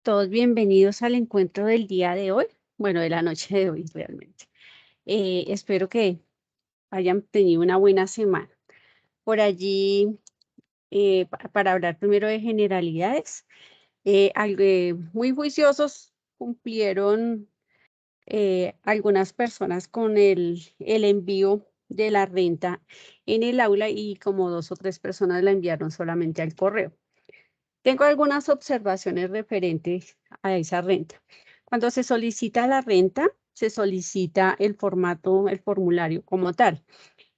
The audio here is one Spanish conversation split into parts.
Todos bienvenidos al encuentro del día de hoy, bueno, de la noche de hoy realmente. Espero que hayan tenido una buena semana. Por allí, para hablar primero de generalidades, muy juiciosos cumplieron algunas personas con el envío de la renta en el aula y como 2 o 3 personas la enviaron solamente al correo. Tengo algunas observaciones referentes a esa renta. Cuando se solicita la renta, se solicita el formato, el formulario como tal.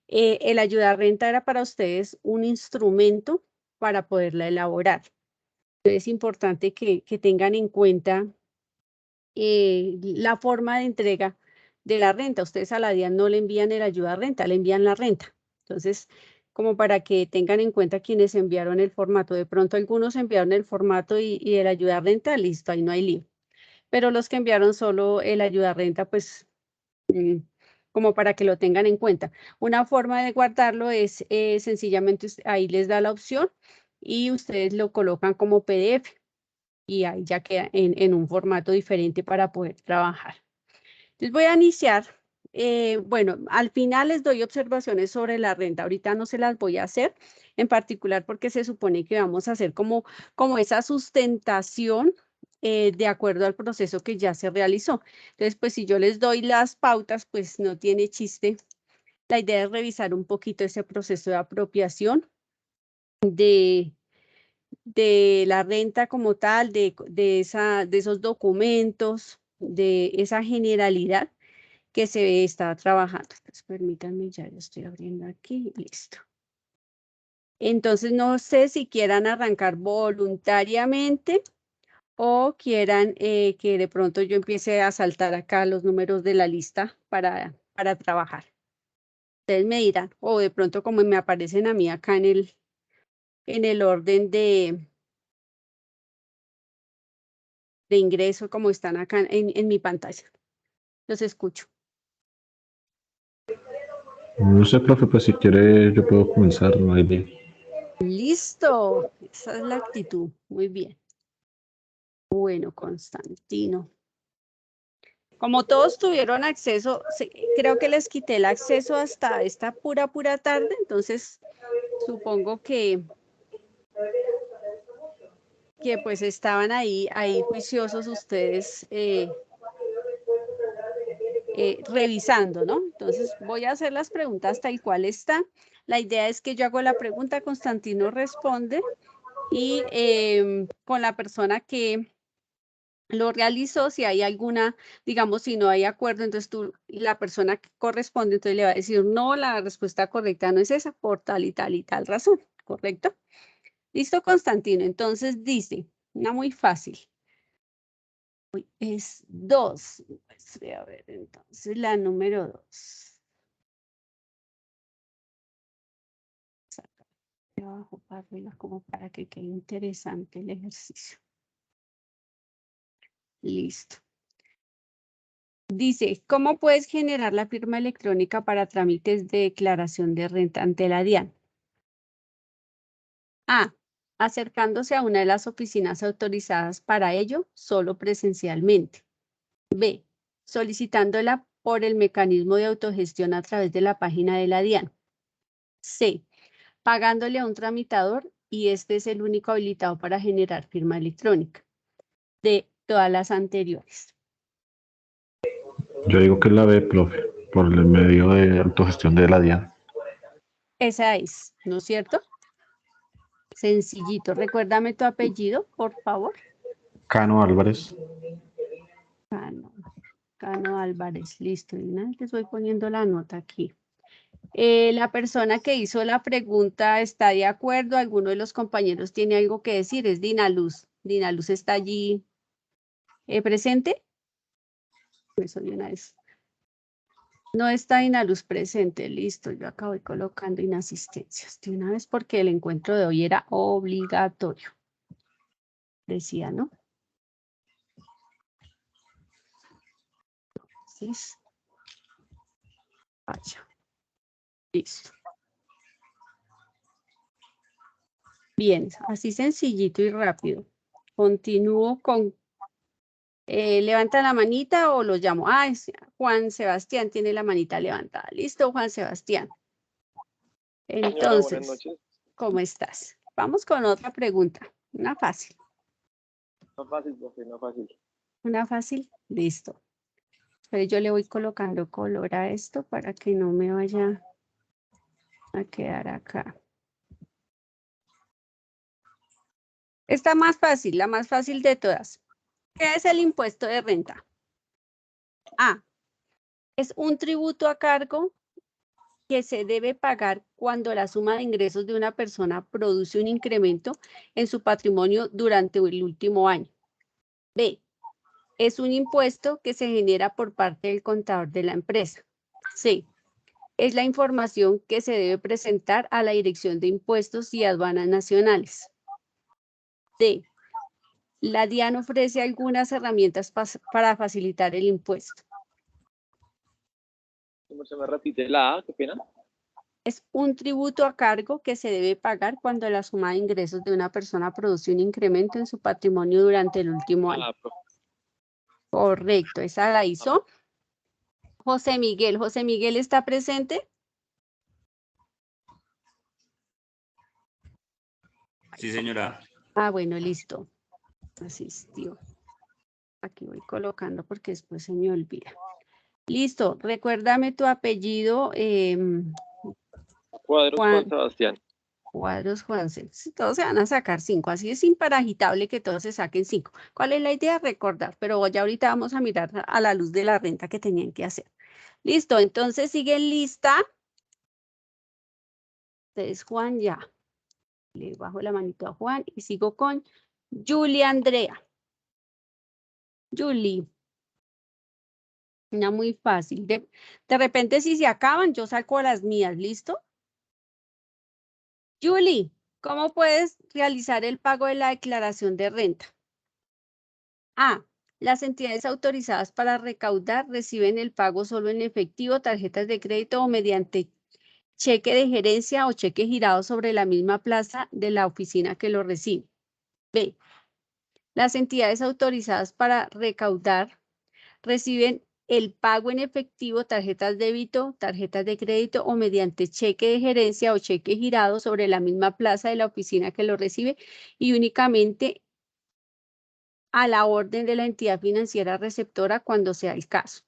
El ayuda renta era para ustedes un instrumento para poderla elaborar. Es importante que tengan en cuenta la forma de entrega de la renta. Ustedes a la DIAN no le envían el ayuda renta, le envían la renta. Entonces, como para que tengan en cuenta quienes enviaron el formato. De pronto algunos enviaron el formato y el ayuda renta, listo, ahí no hay lío. Pero los que enviaron solo el ayuda renta, pues como para que lo tengan en cuenta. Una forma de guardarlo es sencillamente ahí les da la opción y ustedes lo colocan como PDF y ahí ya queda en un formato diferente para poder trabajar. Entonces voy a iniciar. Bueno, al final les doy observaciones sobre la renta. Ahorita no se las voy a hacer, en particular porque se supone que vamos a hacer como esa sustentación de acuerdo al proceso que ya se realizó. Entonces, pues si yo les doy las pautas, pues no tiene chiste. La idea es revisar un poquito ese proceso de apropiación de la renta como tal, de esos documentos, de esa generalidad que se está trabajando. Pues permítanme, ya lo estoy abriendo aquí, listo. Entonces, no sé si quieran arrancar voluntariamente o quieran que de pronto yo empiece a saltar acá los números de la lista para trabajar. Ustedes me dirán, o de pronto como me aparecen a mí acá en el orden de ingreso, como están acá en mi pantalla. Los escucho. No sé, profe, pues si quiere yo puedo comenzar, no hay lío. Listo, esa es la actitud. Muy bien. Bueno, Constantino. Como todos tuvieron acceso, creo que les quité el acceso hasta esta pura tarde, entonces supongo que pues estaban ahí juiciosos ustedes revisando, ¿no? Entonces voy a hacer las preguntas tal cual está. La idea es que yo hago la pregunta, Constantino responde y con la persona que lo realizó, si hay alguna, digamos, si no hay acuerdo, entonces la persona que corresponde, entonces le va a decir, no, la respuesta correcta no es esa, por tal y tal razón, ¿correcto? Listo, Constantino. Entonces dice, una muy fácil. Es 2. Pues, a ver, entonces la número 2. Saca de abajo para arriba como para que quede interesante el ejercicio. Listo. Dice, ¿cómo puedes generar la firma electrónica para trámites de declaración de renta ante la DIAN? A. Acercándose a una de las oficinas autorizadas para ello, solo presencialmente. B. Solicitándola por el mecanismo de autogestión a través de la página de la DIAN. C. Pagándole a un tramitador y este es el único habilitado para generar firma electrónica. D. Todas las anteriores. Yo digo que es la B, profe, por el medio de autogestión de la DIAN. Esa es, ¿no es cierto? Sencillito. Recuérdame tu apellido, por favor. Cano Álvarez. Cano, Cano Álvarez. Listo. Y una vez les voy poniendo la nota aquí. La persona que hizo la pregunta está de acuerdo. ¿Alguno de los compañeros tiene algo que decir? Es Dina Luz. Dina Luz está allí presente. Eso de una vez. No está Dina Luz presente. Listo. Yo acá voy colocando inasistencias de una vez porque el encuentro de hoy era obligatorio. Decía, ¿no? Entonces, vaya. Listo. Bien, así sencillito y rápido. Continúo con ¿Levanta la manita o lo llamo? Ah, Juan Sebastián tiene la manita levantada. Listo, Juan Sebastián. Señora, buenas Entonces, noches. ¿cómo estás? Vamos con otra pregunta. Una fácil. No fácil, profe, no fácil. Una fácil. Listo. Pero yo le voy colocando color a esto para que no me vaya a quedar acá. Esta más fácil, la más fácil de todas. ¿Qué es el impuesto de renta? A. Es un tributo a cargo que se debe pagar cuando la suma de ingresos de una persona produce un incremento en su patrimonio durante el último año. B. Es un impuesto que se genera por parte del contador de la empresa. C. Es la información que se debe presentar a la Dirección de Impuestos y Aduanas Nacionales. D. La DIAN ofrece algunas herramientas para facilitar el impuesto. ¿Cómo se me repite la A? Qué pena. Es un tributo a cargo que se debe pagar cuando la suma de ingresos de una persona produce un incremento en su patrimonio durante el último año. Profe. Correcto, esa la hizo José Miguel. ¿José Miguel está presente? Sí, señora. Ah, bueno, listo. Asistió. Aquí voy colocando porque después se me olvida. Listo, recuérdame tu apellido. Cuadros Juan Sebastián. Cuadros Juan. Todos se van a sacar 5. Así es imparagitable que todos se saquen 5. ¿Cuál es la idea? Recordar. Pero ya ahorita vamos a mirar a la luz de la renta que tenían que hacer. Listo, entonces sigue en lista. Entonces, Juan ya. Le bajo la manito a Juan y sigo con Julia Andrea. Julie. Una muy fácil. De repente, si se acaban, yo saco las mías. ¿Listo? Julie, ¿cómo puedes realizar el pago de la declaración de renta? A. Las entidades autorizadas para recaudar reciben el pago solo en efectivo, tarjetas de crédito o mediante cheque de gerencia o cheque girado sobre la misma plaza de la oficina que lo recibe. B. Las entidades autorizadas para recaudar reciben el pago en efectivo, tarjetas débito, tarjetas de crédito o mediante cheque de gerencia o cheque girado sobre la misma plaza de la oficina que lo recibe y únicamente a la orden de la entidad financiera receptora cuando sea el caso.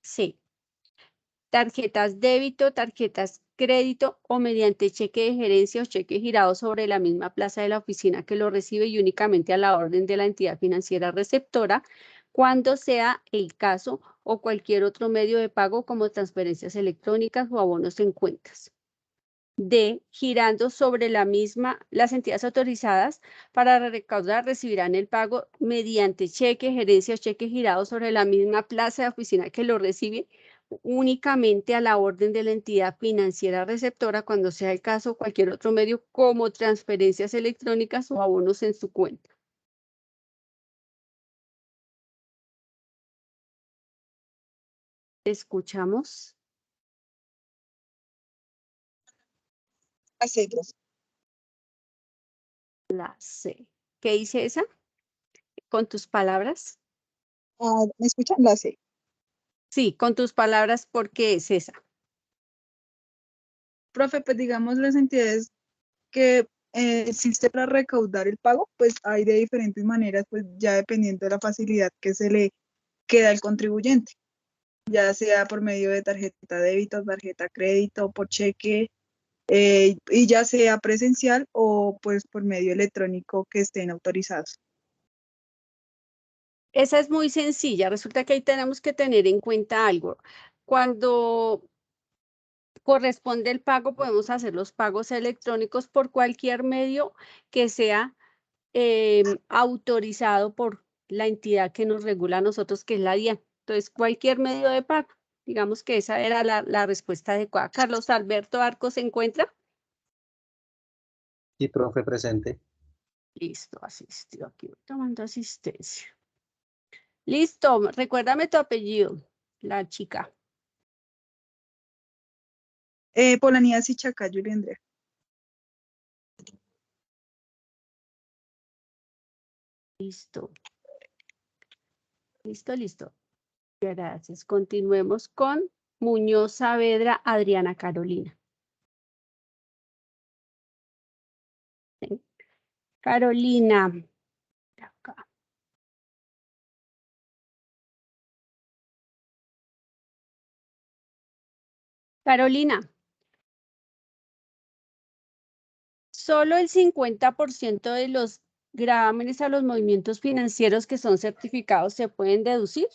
C. Tarjetas débito, tarjetas crédito o mediante cheque de gerencia o cheque girado sobre la misma plaza de la oficina que lo recibe y únicamente a la orden de la entidad financiera receptora cuando sea el caso o cualquier otro medio de pago como transferencias electrónicas o abonos en cuentas. D. Girando sobre la misma, las entidades autorizadas para recaudar recibirán el pago mediante cheque, gerencia o cheque girado sobre la misma plaza de oficina que lo recibe únicamente a la orden de la entidad financiera receptora cuando sea el caso o cualquier otro medio como transferencias electrónicas o abonos en su cuenta. ¿Escuchamos? Así es. La C. ¿Qué dice esa? ¿Con tus palabras? ¿Me escuchan? La C. Sí, con tus palabras, ¿por qué es esa? Profe, pues digamos las entidades que existe para recaudar el pago, pues hay de diferentes maneras, pues ya dependiendo de la facilidad que se le queda al contribuyente, ya sea por medio de tarjeta débito, tarjeta crédito, por cheque, y ya sea presencial o pues por medio electrónico que estén autorizados. Esa es muy sencilla. Resulta que ahí tenemos que tener en cuenta algo. Cuando corresponde el pago, podemos hacer los pagos electrónicos por cualquier medio que sea autorizado por la entidad que nos regula a nosotros, que es la DIAN. Entonces, cualquier medio de pago. Digamos que esa era la respuesta adecuada. Carlos Alberto Arcos se encuentra. Sí, profe, presente. Listo, asistió aquí, voy tomando asistencia. Listo, recuérdame tu apellido, la chica. Polanías y Chacá, Julia Andrea. Listo. Listo, listo. Gracias. Continuemos con Muñoz Saavedra Adriana Carolina. Sí. Carolina. Acá. Carolina. Solo el 50% de los gravámenes a los movimientos financieros que son certificados se pueden deducir.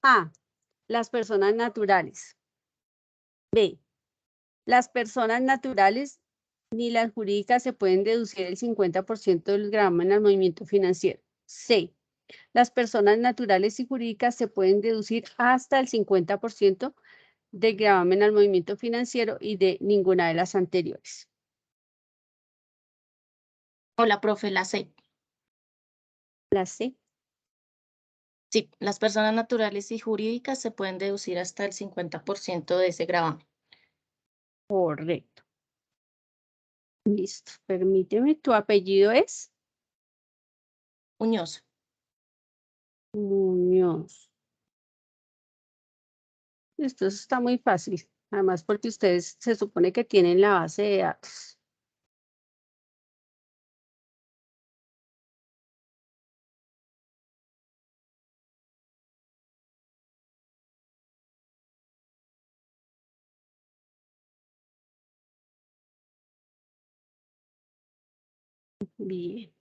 A. Las personas naturales. B. Las personas naturales ni las jurídicas se pueden deducir el 50% del gravamen al movimiento financiero. C. Las personas naturales y jurídicas se pueden deducir hasta el 50% del gravamen al movimiento financiero y de ninguna de las anteriores. Hola, profe, la C. La C. Sí, las personas naturales y jurídicas se pueden deducir hasta el 50% de ese gravamen. Correcto. Listo. Permíteme, ¿tu apellido es? Muñoz. Muñoz. Esto está muy fácil. Además, porque ustedes se supone que tienen la base de datos. Bien.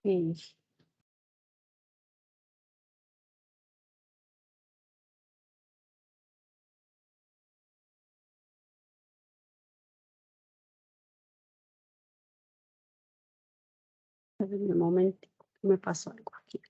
Bien. Un momento, me pasó algo aquí.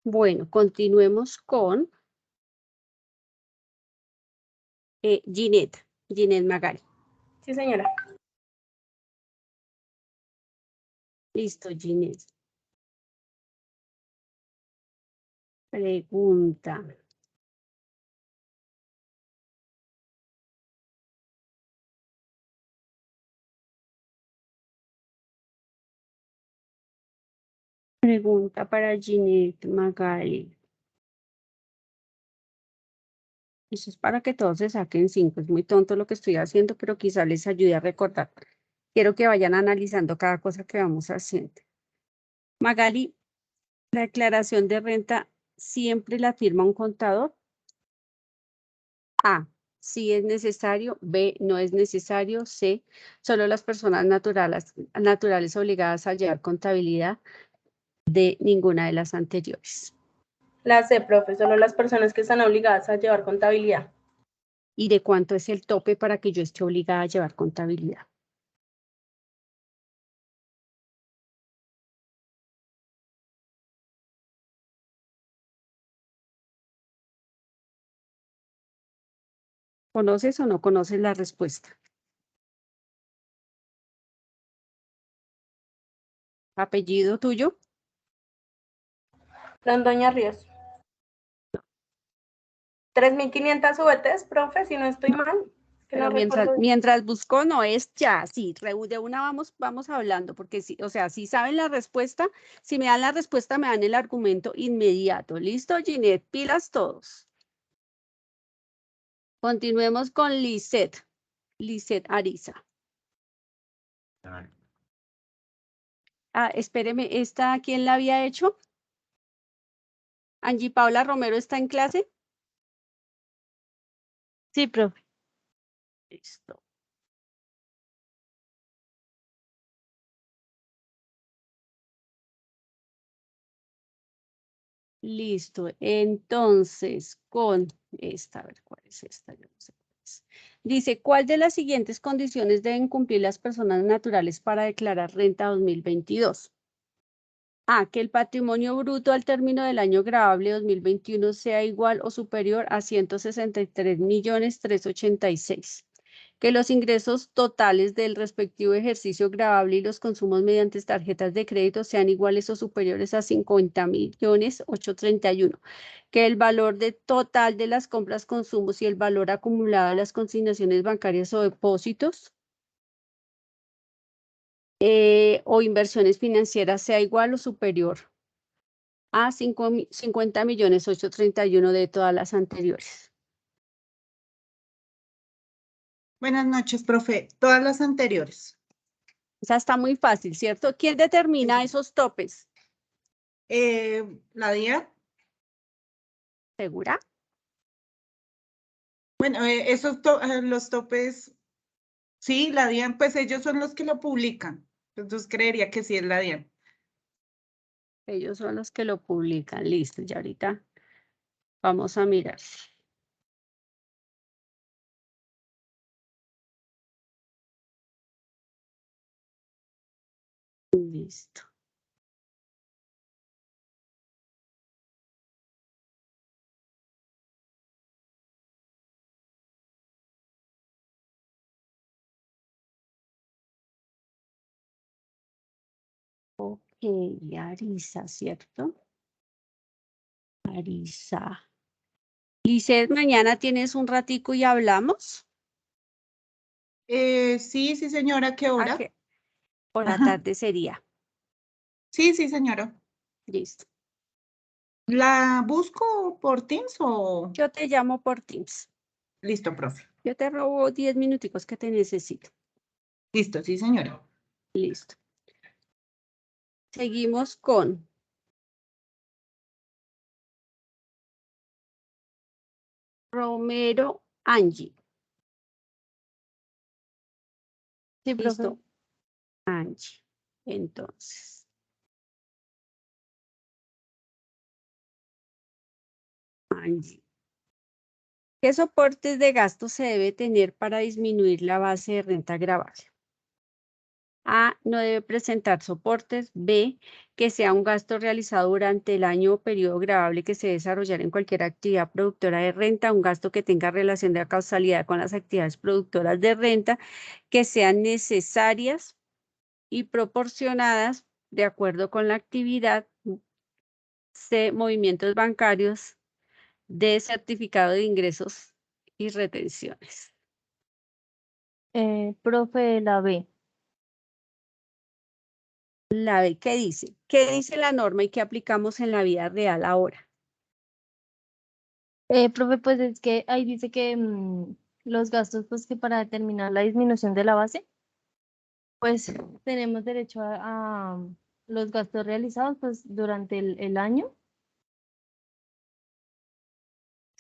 Bueno, continuemos con Ginette Magali. Sí, señora. Listo, Ginette. Pregunta. Pregunta para Ginette Magali. Eso es para que todos se saquen 5. Es muy tonto lo que estoy haciendo, pero quizá les ayude a recordar. Quiero que vayan analizando cada cosa que vamos haciendo. Magali, la declaración de renta siempre la firma un contador. A, sí es necesario. B, no es necesario. C, solo las personas naturales obligadas a llevar contabilidad. D, ninguna de las anteriores. La C, profe, solo las personas que están obligadas a llevar contabilidad. ¿Y de cuánto es el tope para que yo esté obligada a llevar contabilidad? ¿Conoces o no conoces la respuesta? ¿Apellido tuyo? Londoña Ríos. 3.500 VTs, profe, si no estoy mal. Que Pero no recuerdo bien. mientras busco no es ya, sí, de una vamos hablando, porque sí, o sea, si saben la respuesta, si me dan la respuesta, me dan el argumento inmediato. ¿Listo, Ginette? Pilas todos. Continuemos con Lisette Ariza. Ah, espéreme, ¿esta quién la había hecho? ¿Angie Paula Romero está en clase? Sí, profe. Listo. Listo, entonces con esta, a ver cuál es esta, yo no sé cuál es. Dice, ¿cuál de las siguientes condiciones deben cumplir las personas naturales para declarar renta 2022? A, que el patrimonio bruto al término del año gravable 2021 sea igual o superior a 163.386.000. Que los ingresos totales del respectivo ejercicio gravable y los consumos mediante tarjetas de crédito sean iguales o superiores a 50.831.000. Que el valor total de las compras, consumos y el valor acumulado de las consignaciones bancarias o depósitos o inversiones financieras sea igual o superior a 50.831.000 de todas las anteriores. Buenas noches, profe. Todas las anteriores. Esa está muy fácil, ¿cierto? ¿Quién determina esos topes? La DIAN. ¿Segura? Bueno, los topes, sí, la DIAN, pues ellos son los que lo publican. Entonces creería que sí es la DIAN. Ellos son los que lo publican. Listo, ya ahorita vamos a mirar. Listo. Ok, Arisa, ¿cierto? Arisa. Lisset, mañana tienes un ratico y hablamos. Sí, señora, ¿qué hora? ¿A qué? Por la Ajá. tarde sería. Sí, señora. Listo. ¿La busco por Teams o...? Yo te llamo por Teams. Listo, profe. Yo te robo 10 minuticos que te necesito. Listo, sí, señora. Listo. Seguimos con Romero Angie. Sí, profe. Listo. Angie. Entonces. Angie. ¿Qué soportes de gasto se debe tener para disminuir la base de renta gravable? A, no debe presentar soportes. B, que sea un gasto realizado durante el año o periodo gravable que se desarrollara en cualquier actividad productora de renta, un gasto que tenga relación de causalidad con las actividades productoras de renta, que sean necesarias y proporcionadas de acuerdo con la actividad. C, movimientos bancarios. D, certificado de ingresos y retenciones. Profe, la B. La B, ¿qué dice? ¿Qué dice la norma y qué aplicamos en la vida real ahora? Profe, pues es que ahí dice que los gastos, pues que para determinar la disminución de la base, pues tenemos derecho a los gastos realizados pues durante el año.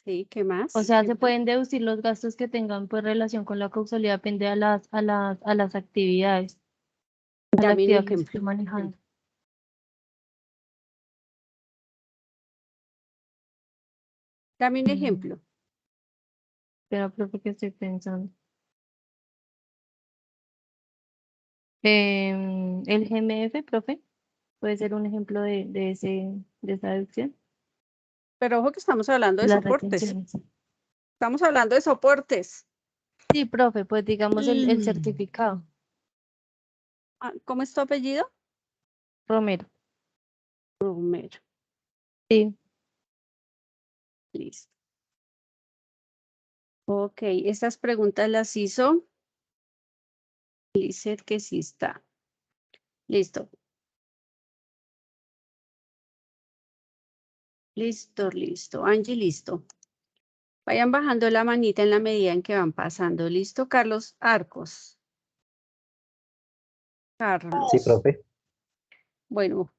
Sí, ¿qué más? O sea, se pueden deducir los gastos que tengan pues relación con la causalidad, depende a las actividades, a la Dame un actividad que se esté ejemplo. manejando. Dame un ejemplo. Pero profe, que estoy pensando. El GMF, profe, puede ser un ejemplo de esa deducción. Pero ojo que estamos hablando de Las soportes. retenciones. Estamos hablando de soportes. Sí, profe, pues digamos el certificado. Ah, ¿cómo es tu apellido? Romero. Romero. Sí. Listo. Ok, estas preguntas las hizo Lizeth, que sí está. Listo. Listo. Angie, listo. Vayan bajando la manita en la medida en que van pasando. ¿Listo, Carlos Arcos? Carlos. Sí, profe. Bueno,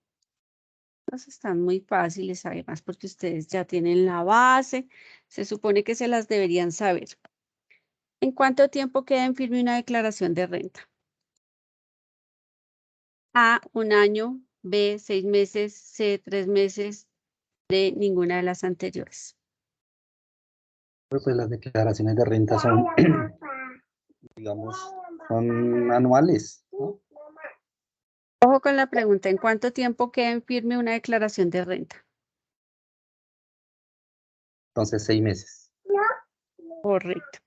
estas están muy fáciles además porque ustedes ya tienen la base. Se supone que se las deberían saber. ¿En cuánto tiempo queda en firme una declaración de renta? A, 1 año. B, 6 meses. C, 3 meses. D, ninguna de las anteriores. Pues las declaraciones de renta son, digamos, son anuales, ¿no? Ojo con la pregunta, ¿en cuánto tiempo queda en firme una declaración de renta? Entonces 6 meses. Correcto.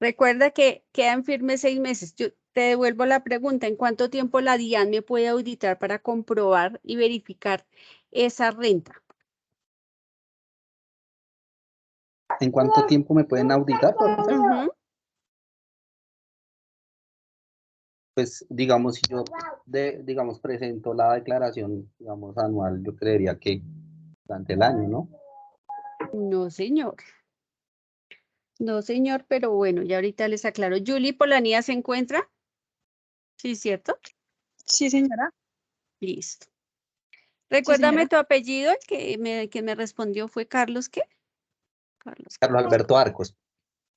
Recuerda que quedan firmes 6 meses. Yo te devuelvo la pregunta, ¿en cuánto tiempo la DIAN me puede auditar para comprobar y verificar esa renta? ¿En cuánto tiempo me pueden auditar, profe? Ujú. Pues digamos, si yo digamos presento la declaración, digamos, anual, yo creería que durante el año, ¿no? No, señor. No, señor, pero bueno, ya ahorita les aclaro. ¿Julie Polanía se encuentra? Sí, ¿cierto? Sí, señora. Listo. Sí, Recuérdame señora. tu apellido, el que me respondió fue Carlos, ¿qué? Carlos. Carlos Alberto Arcos.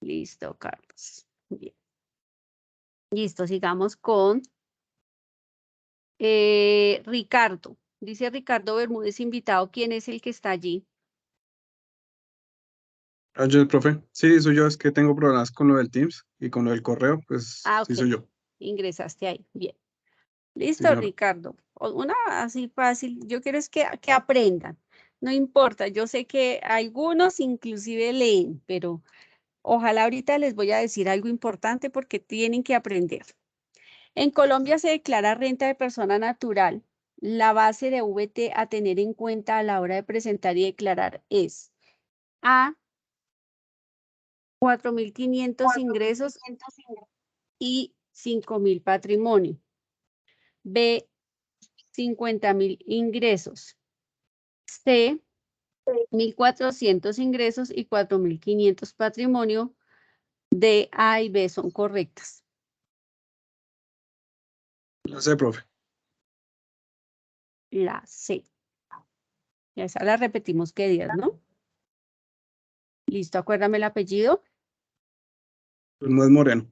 Listo, Carlos. Bien. Listo, sigamos con Ricardo. Dice Ricardo Bermúdez, invitado. ¿Quién es el que está allí? Yo, profe. Sí, soy yo. Es que tengo problemas con lo del Teams y con lo del correo. Pues Ah, sí, ok. soy yo. Ingresaste ahí. Bien. Sí, Listo, señora. Ricardo. Una así fácil. Yo quiero es que aprendan. No importa. Yo sé que algunos inclusive leen, pero ojalá ahorita les voy a decir algo importante porque tienen que aprender. En Colombia se declara renta de persona natural. La base de VT a tener en cuenta a la hora de presentar y declarar es A, 4.500 ingresos y 5.000 patrimonio. B, 50.000 ingresos. C, 1.400 ingresos y 4.500 patrimonio. D, A y B son correctas. Lo sé, profe. La C. Ya esa la repetimos que días, ¿no? Listo, acuérdame el apellido. No es Moreno.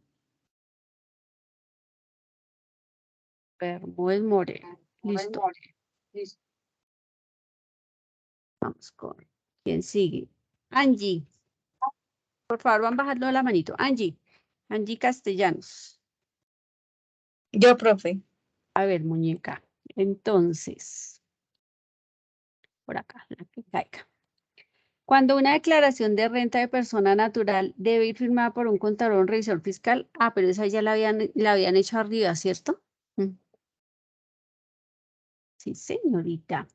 Bermúdez Moreno. Listo. Vamos con quién sigue. Angie. Por favor, van bajando la manito. Angie. Angie Castellanos. Yo, profe. A ver, muñeca. Entonces, por acá, la que caiga. Cuando una declaración de renta de persona natural debe ir firmada por un contador o un revisor fiscal. Ah, pero esa ya la habían hecho arriba, ¿cierto? Sí, señorita.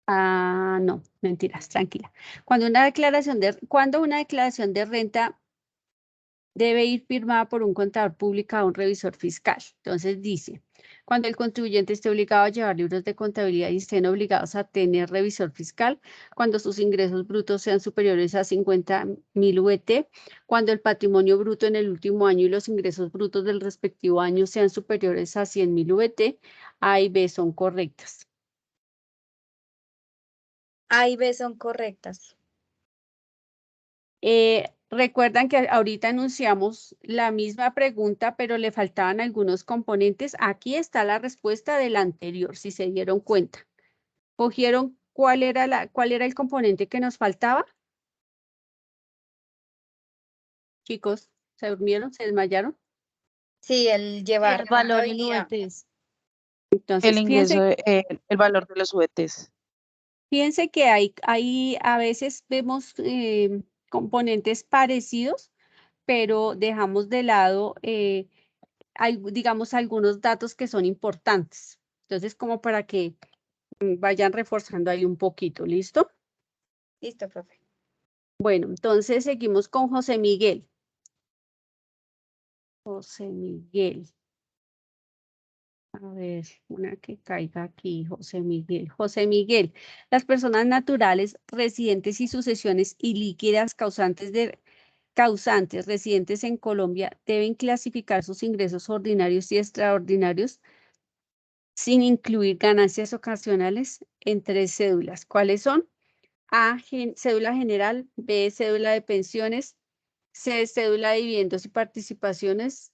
Ah, no, mentiras, tranquila. Cuando una declaración de renta debe ir firmada por un contador público o un revisor fiscal. Entonces dice, cuando el contribuyente esté obligado a llevar libros de contabilidad y estén obligados a tener revisor fiscal, cuando sus ingresos brutos sean superiores a 50.000 VT, cuando el patrimonio bruto en el último año y los ingresos brutos del respectivo año sean superiores a 100.000 VT, A y B son correctas. A y B son correctas. Recuerdan que ahorita anunciamos la misma pregunta, pero le faltaban algunos componentes. Aquí está la respuesta del anterior, si se dieron cuenta. ¿Cogieron cuál era el componente que nos faltaba? Chicos, ¿se durmieron? ¿Se desmayaron? Sí, el llevar El valor en contabilidad. VTs. Entonces, El ingreso, el valor de los VTs. fíjense que hay a veces vemos componentes parecidos, pero dejamos de lado digamos, algunos datos que son importantes. Entonces, como para que vayan reforzando ahí un poquito, ¿listo? Listo, profe. Bueno, entonces seguimos con José Miguel. José Miguel. A ver, una que caiga aquí, José Miguel. José Miguel, las personas naturales, residentes y sucesiones ilíquidas causantes residentes en Colombia deben clasificar sus ingresos ordinarios y extraordinarios sin incluir ganancias ocasionales en 3 cédulas. ¿Cuáles son? A, cédula general, B, cédula de pensiones, C, cédula de dividendos y participaciones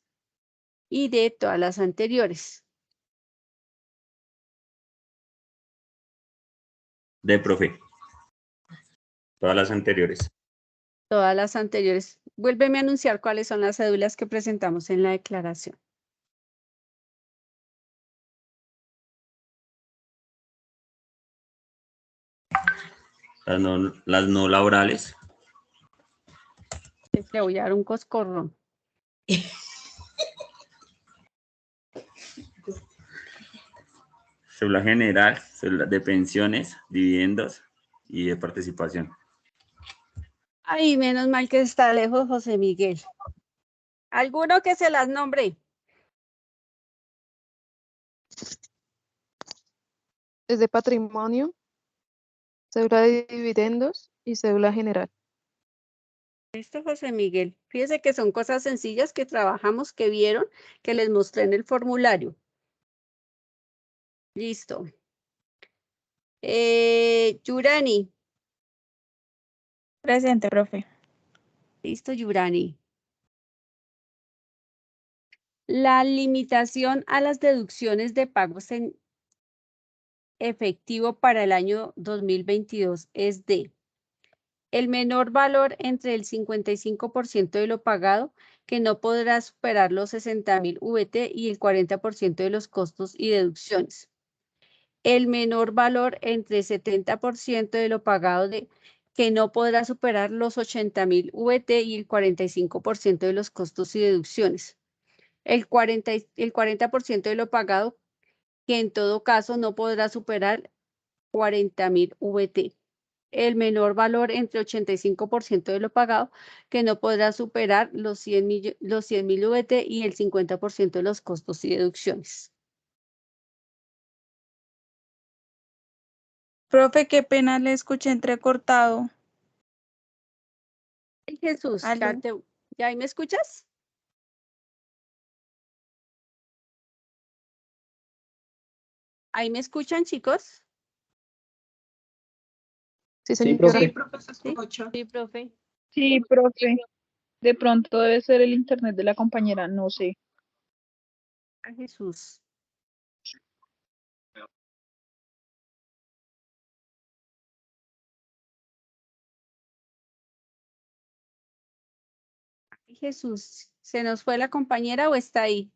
y D, todas las anteriores. De profe. Todas las anteriores. Todas las anteriores. Vuélveme a anunciar cuáles son las cédulas que presentamos en la declaración. Las no laborales. Le voy a dar un coscorrón. Cédula general, cédula de pensiones, dividendos y de participación. Ay, menos mal que está lejos José Miguel. ¿Alguno que se las nombre? Es de patrimonio, cédula de dividendos y cédula general. Listo, José Miguel. Fíjese que son cosas sencillas que trabajamos, que vieron, que les mostré en el formulario. Listo. Yurani. Presente, profe. Listo, Yurani. La limitación a las deducciones de pagos en efectivo para el año 2022 es de el menor valor entre el 55% de lo pagado, que no podrá superar los 60.000 VT y el 40% de los costos y deducciones. El menor valor entre el 70% de lo pagado, que no podrá superar los 80.000 VT y el 45% de los costos y deducciones. El 40% de lo pagado, que en todo caso no podrá superar 40.000 VT. El menor valor entre 85% de lo pagado, que no podrá superar los 100.000 VT y el 50% de los costos y deducciones. Profe, qué pena, le escuché entrecortado. Ay, Jesús, ¿Aló? ¿ya ahí me escuchas? ¿Ahí me escuchan, chicos? Sí, Sí, señora. Sí, profe. profe, se escucha. Sí, profe. Sí, profe. De pronto debe ser el internet de la compañera, no sé. Ay, Jesús. Ay, Jesús, ¿se nos fue la compañera o está ahí?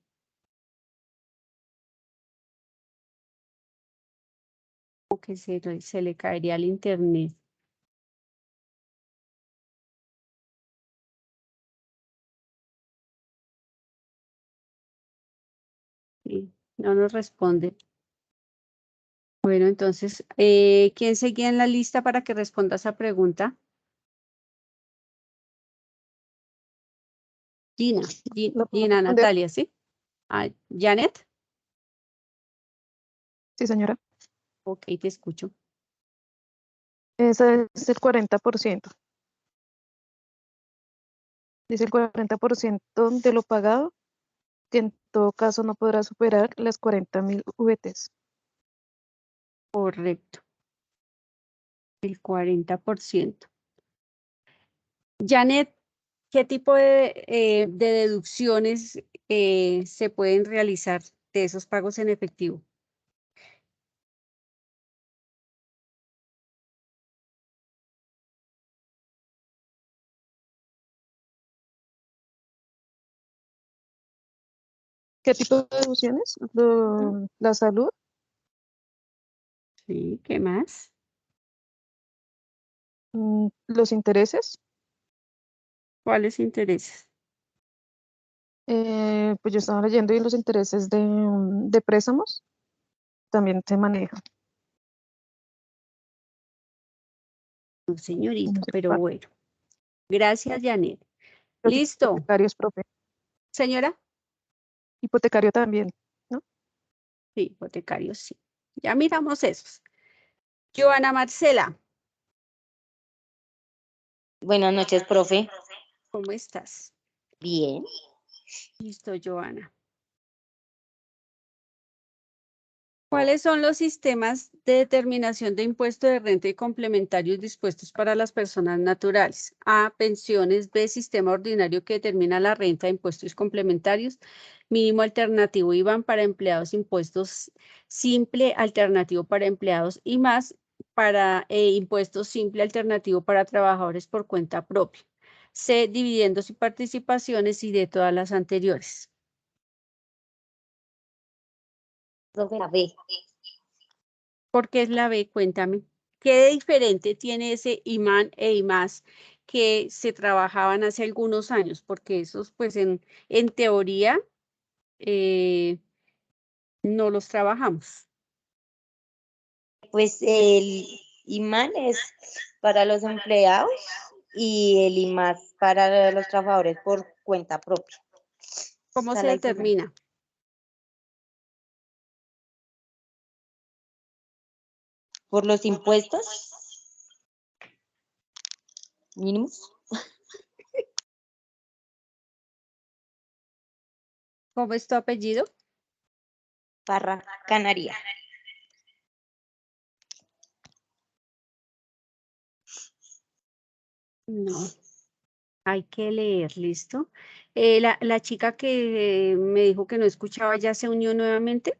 O que se le caería el internet. Sí, no nos responde. Bueno, entonces, ¿quién seguía en la lista para que responda esa pregunta? Gina, ¿Lo puedo Gina responder? Natalia, ¿sí? Ah, Janet, Sí, señora. ok, te escucho. Ese es el 40%. Dice el 40% de lo pagado, que en todo caso no podrá superar las 40.000 VTs. Correcto. El 40%. Janet, ¿qué tipo de deducciones se pueden realizar de esos pagos en efectivo? ¿Qué tipo de deducciones? La salud, Sí, ¿qué más? los intereses. ¿Cuáles intereses? Pues yo estaba leyendo y los intereses de préstamos también se manejan. No, señorita, No sé pero cuál. bueno. Gracias, Janet. Los Listo. hipotecarios, profe. Señora. Hipotecario también, ¿no? Sí, hipotecarios, sí. Ya miramos esos. Joana Marcela, Buenas noches, profe. ¿cómo estás? Bien. Listo, Joana. ¿Cuáles son los sistemas de determinación de impuesto de renta y complementarios dispuestos para las personas naturales? A, pensiones. B, sistema ordinario que determina la renta de impuestos complementarios. Mínimo alternativo IVAN para empleados, impuestos simple alternativo para empleados y más para impuestos simple alternativo para trabajadores por cuenta propia. C, dividendos y participaciones y de todas las anteriores. Profe, la B. ¿Por qué es la B? Cuéntame. ¿Qué de diferente tiene ese imán e IMAS que se trabajaban hace algunos años? Porque esos, pues en teoría, no los trabajamos. Pues el imán es para los empleados y el IMAS para los trabajadores por cuenta propia. ¿Cómo Esa se es la diferencia. determina? Por los impuestos mínimos. ¿Cómo es tu apellido? Parra Canaria. No. Hay que leer, ¿listo? La chica que me dijo que no escuchaba ya se unió nuevamente.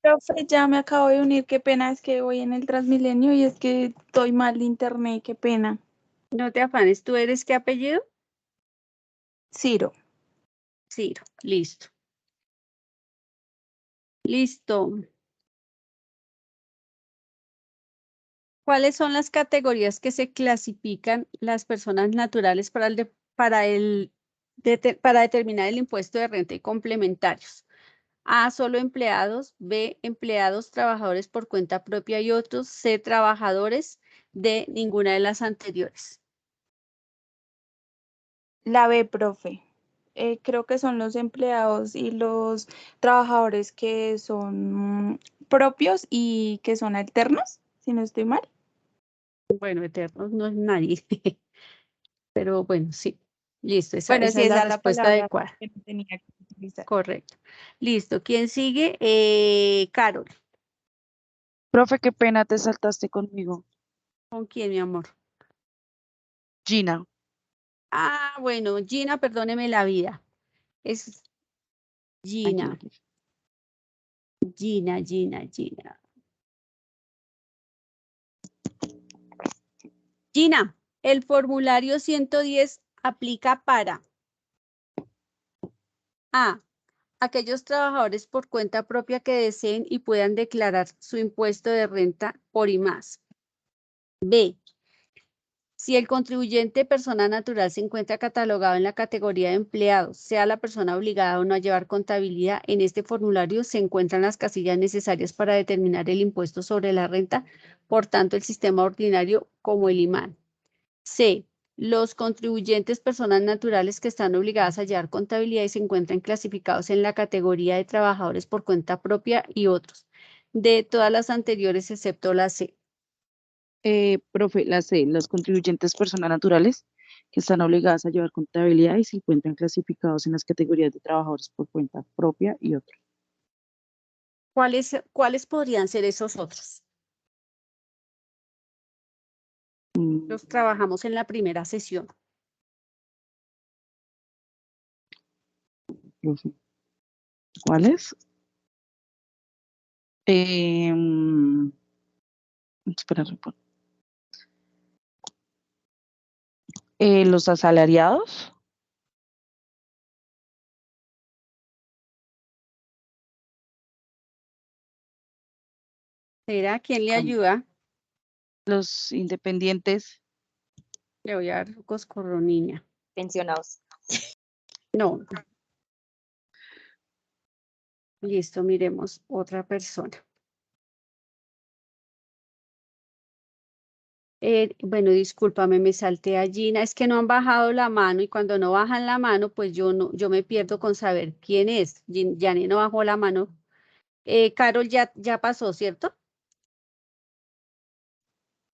Profe, ya me acabo de unir, qué pena, es que voy en el Transmilenio y es que estoy mal de internet, qué pena. No te afanes, ¿tú eres qué apellido? Ciro. Ciro, listo. Listo. ¿Cuáles son las categorías que se clasifican las personas naturales para determinar el impuesto de renta y complementarios? A, solo empleados. B, empleados, trabajadores por cuenta propia y otros. C, trabajadores. D, ninguna de las anteriores. La B, profe. Creo que son los empleados y los trabajadores que son propios y que son alternos, si no estoy mal. Bueno, eternos no es nadie, pero bueno, sí. Listo, esa Bueno, es sí, la esa es la respuesta palabra adecuada. que no tenía que utilizar. Correcto. Listo. ¿Quién sigue? Carol. Profe, qué pena, te saltaste conmigo. ¿Con quién, mi amor? Gina. Ah, bueno, Gina, perdóneme la vida. Es Gina. Tranquila. Gina. Gina, el formulario 110 aplica para A, aquellos trabajadores por cuenta propia que deseen y puedan declarar su impuesto de renta por IMAS. B, si el contribuyente persona natural se encuentra catalogado en la categoría de empleados, sea la persona obligada o no a llevar contabilidad, en este formulario se encuentran las casillas necesarias para determinar el impuesto sobre la renta, por tanto el sistema ordinario como el IMAN. C, los contribuyentes personas naturales que están obligadas a llevar contabilidad y se encuentran clasificados en la categoría de trabajadores por cuenta propia y otros. De todas las anteriores excepto la C. Profe, la C, los contribuyentes personas naturales que están obligadas a llevar contabilidad y se encuentran clasificados en las categorías de trabajadores por cuenta propia y otros. ¿Cuáles podrían ser esos otros? Los trabajamos en la primera sesión. Profe, ¿cuáles? Espera, los asalariados. ¿Será? ¿Quién le ayuda? Los independientes. Le voy a dar coscorro, niña. Pensionados. No. Listo, miremos otra persona. Bueno, discúlpame, me salté a Gina. Es que no han bajado la mano y cuando no bajan la mano, pues yo me pierdo con saber quién es. Yanni no bajó la mano. Carol ya pasó, ¿cierto?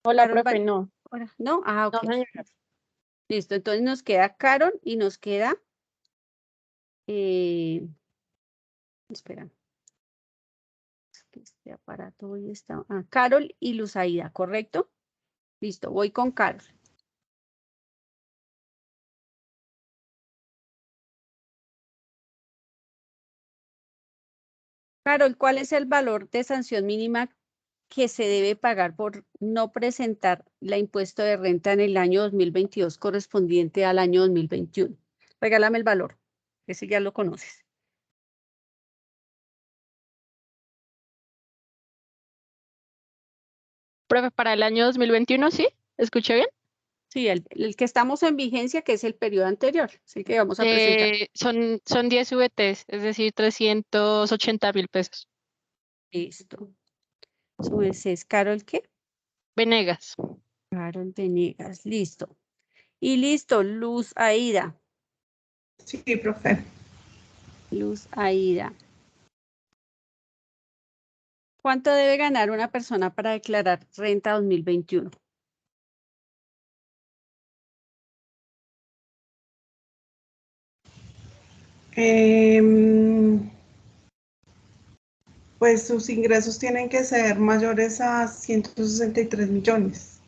Hola, Carol, profe, no. Hola. ¿No? Ah, No, ok. señora. Listo, entonces nos queda Carol y nos queda... espera. Es que este aparato hoy está... Carol y Luzaida, ¿correcto? Listo, voy con Carol. Carol, ¿cuál es el valor de sanción mínima que se debe pagar por no presentar la impuesto de renta en el año 2022 correspondiente al año 2021? Regálame el valor, ese ya lo conoces. Profe, para el año 2021, ¿sí? ¿Escuché bien? Sí, el que estamos en vigencia, que es el periodo anterior, sí que vamos a presentar. Son 10 VTs, es decir, 380.000 pesos. Listo. Ese es Carol, ¿qué? Venegas. Carol Venegas, listo. Y listo, Luz Aida. Sí, profe. Luz Aida. ¿Cuánto debe ganar una persona para declarar renta 2021? Pues sus ingresos tienen que ser mayores a 163 millones.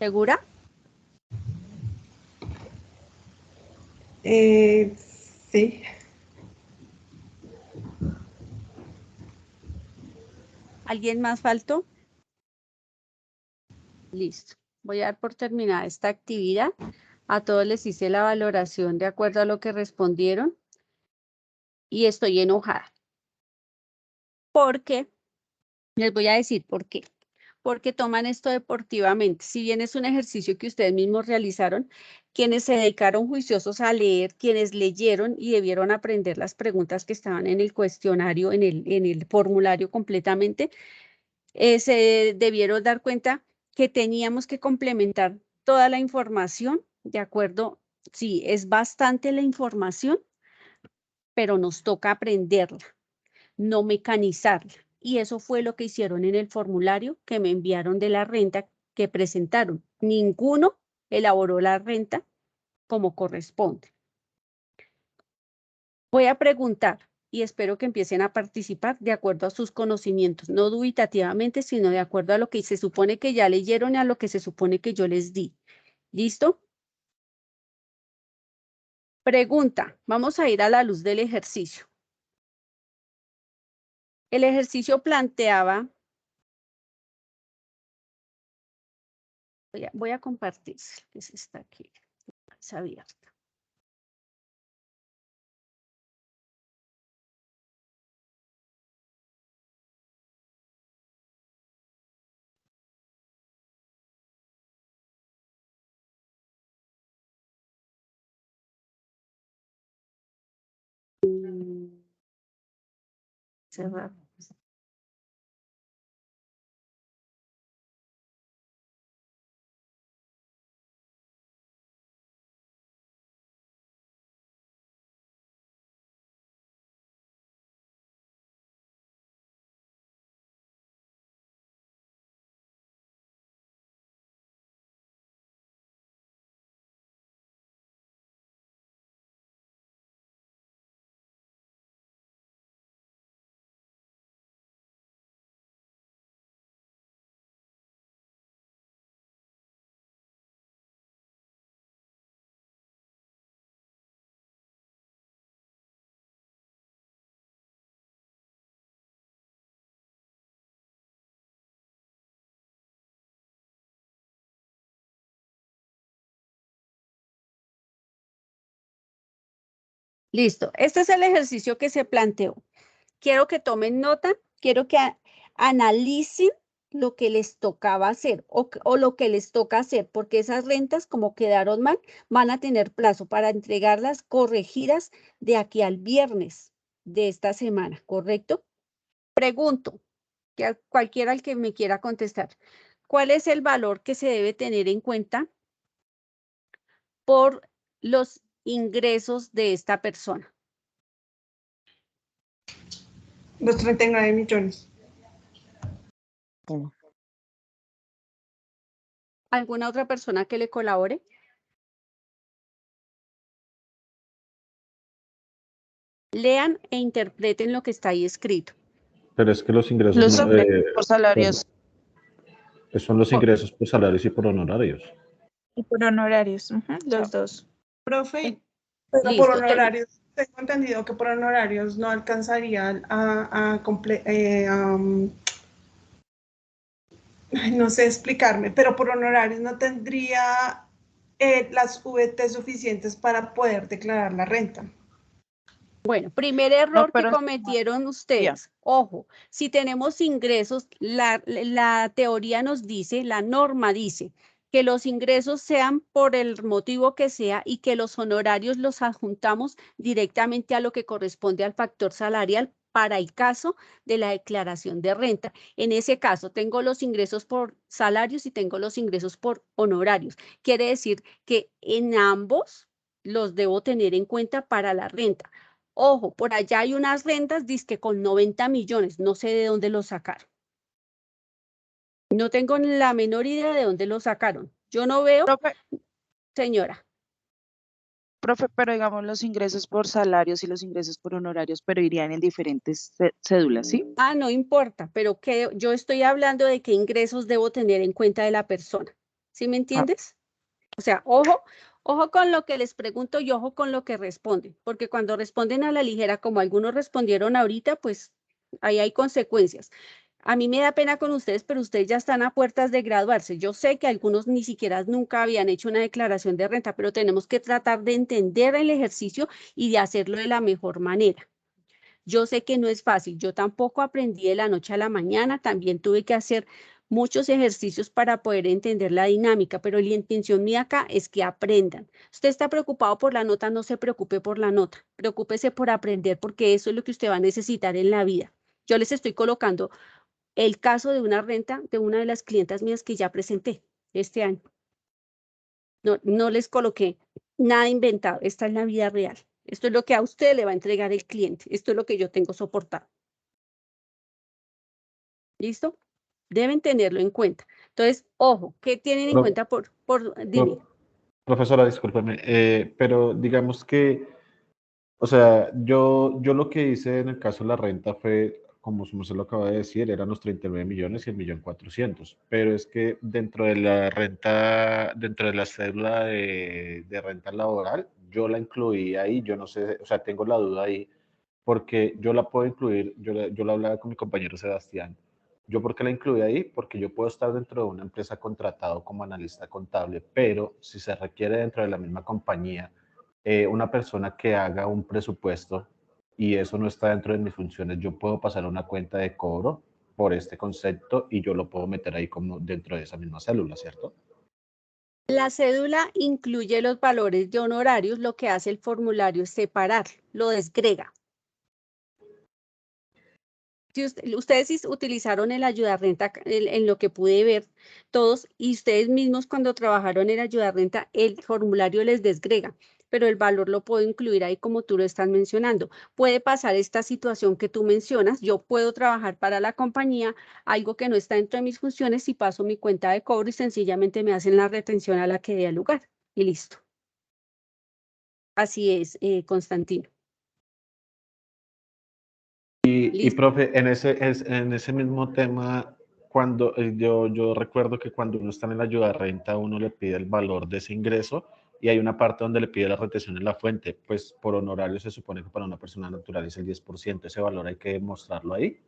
¿Segura? Sí. ¿Alguien más faltó? Listo. Voy a dar por terminada esta actividad. A todos les hice la valoración de acuerdo a lo que respondieron. Y estoy enojada. ¿Por qué? Les voy a decir por qué. Porque toman esto deportivamente. Si bien es un ejercicio que ustedes mismos realizaron, quienes se dedicaron juiciosos a leer, quienes leyeron y debieron aprender las preguntas que estaban en el cuestionario, en el formulario completamente, se debieron dar cuenta que teníamos que complementar toda la información, ¿de acuerdo? Sí, es bastante la información, pero nos toca aprenderla, no mecanizarla. Y eso fue lo que hicieron en el formulario que me enviaron de la renta que presentaron. Ninguno elaboró la renta como corresponde. Voy a preguntar y espero que empiecen a participar de acuerdo a sus conocimientos, no dubitativamente, sino de acuerdo a lo que se supone que ya leyeron y a lo que se supone que yo les di. ¿Listo? Pregunta, vamos a ir a la luz del ejercicio. El ejercicio planteaba, voy a compartir, que se está aquí, está abierta. Cerrar. Listo, este es el ejercicio que se planteó. Quiero que tomen nota, quiero que analicen lo que les tocaba hacer o lo que les toca hacer, porque esas rentas, como quedaron mal, van a tener plazo para entregarlas corregidas de aquí al viernes de esta semana, ¿correcto? Pregunto, cualquiera al que me quiera contestar. ¿Cuál es el valor que se debe tener en cuenta por los ingresos de esta persona? Los 39 millones. ¿Alguna otra persona que le colabore? Lean e interpreten lo que está ahí escrito. Pero es que los ingresos Los no, ingresos por salarios. son los ingresos por salarios y por honorarios. Y por honorarios, los dos. Profe, pero Listo, por honorarios, tengo entendido que por honorarios no alcanzaría no sé explicarme, pero por honorarios no tendría las VT suficientes para poder declarar la renta. Bueno, primer error que pero cometieron ustedes. Ojo, si tenemos ingresos, la teoría nos dice, la norma dice que los ingresos sean por el motivo que sea y que los honorarios los adjuntamos directamente a lo que corresponde al factor salarial para el caso de la declaración de renta. En ese caso, tengo los ingresos por salarios y tengo los ingresos por honorarios. Quiere decir que en ambos los debo tener en cuenta para la renta. Ojo, por allá hay unas rentas, dizque con 90 millones, no sé de dónde los sacaron. No tengo ni la menor idea de dónde los sacaron. Yo no veo, señora. Profe, pero digamos los ingresos por salarios y los ingresos por honorarios, pero irían en diferentes cédulas, ¿sí? Ah, no importa, pero que yo estoy hablando de qué ingresos debo tener en cuenta de la persona. ¿Sí me entiendes? O sea, ojo con lo que les pregunto y ojo con lo que responden, porque cuando responden a la ligera, como algunos respondieron ahorita, pues ahí hay consecuencias. A mí me da pena con ustedes, pero ustedes ya están a puertas de graduarse. Yo sé que algunos ni siquiera nunca habían hecho una declaración de renta, pero tenemos que tratar de entender el ejercicio y de hacerlo de la mejor manera. Yo sé que no es fácil. Yo tampoco aprendí de la noche a la mañana. También tuve que hacer muchos ejercicios para poder entender la dinámica, pero la intención mía acá es que aprendan. Usted está preocupado por la nota, no se preocupe por la nota. Preocúpese por aprender, porque eso es lo que usted va a necesitar en la vida. Yo les estoy colocando el caso de una renta de una de las clientas mías que ya presenté este año. No les coloqué nada inventado. Esta es la vida real. Esto es lo que a usted le va a entregar el cliente. Esto es lo que yo tengo soportado. ¿Listo? Deben tenerlo en cuenta. Entonces, ojo, ¿qué tienen en cuenta dime? Profesora, discúlpeme, pero digamos que, o sea, yo lo que hice en el caso de la renta fue, como se lo acaba de decir, eran los 39 millones y el 1.400.000, pero es que dentro de la renta, dentro de la cédula de renta laboral, yo la incluí ahí, yo no sé, o sea, tengo la duda ahí, porque yo la puedo incluir, yo la hablaba con mi compañero Sebastián. ¿Yo por qué la incluí ahí? Porque yo puedo estar dentro de una empresa contratado como analista contable, pero si se requiere dentro de la misma compañía una persona que haga un presupuesto y eso no está dentro de mis funciones, yo puedo pasar a una cuenta de cobro por este concepto y yo lo puedo meter ahí como dentro de esa misma célula, ¿cierto? La cédula incluye los valores de honorarios, lo que hace el formulario es separar, lo desgrega. Si ustedes utilizaron el ayudarrenta, en lo que pude ver todos, y ustedes mismos cuando trabajaron en ayudarrenta, el formulario les desgrega, pero el valor lo puedo incluir ahí como tú lo estás mencionando. Puede pasar esta situación que tú mencionas, yo puedo trabajar para la compañía, algo que no está dentro de mis funciones, y paso mi cuenta de cobro y sencillamente me hacen la retención a la que dé lugar, y listo. Así es, Constantino. Y profe, en ese mismo tema, cuando yo recuerdo que cuando uno está en la ayuda renta, uno le pide el valor de ese ingreso y hay una parte donde le pide la retención en la fuente. Pues por honorario se supone que para una persona natural es el 10%. Ese valor hay que mostrarlo ahí.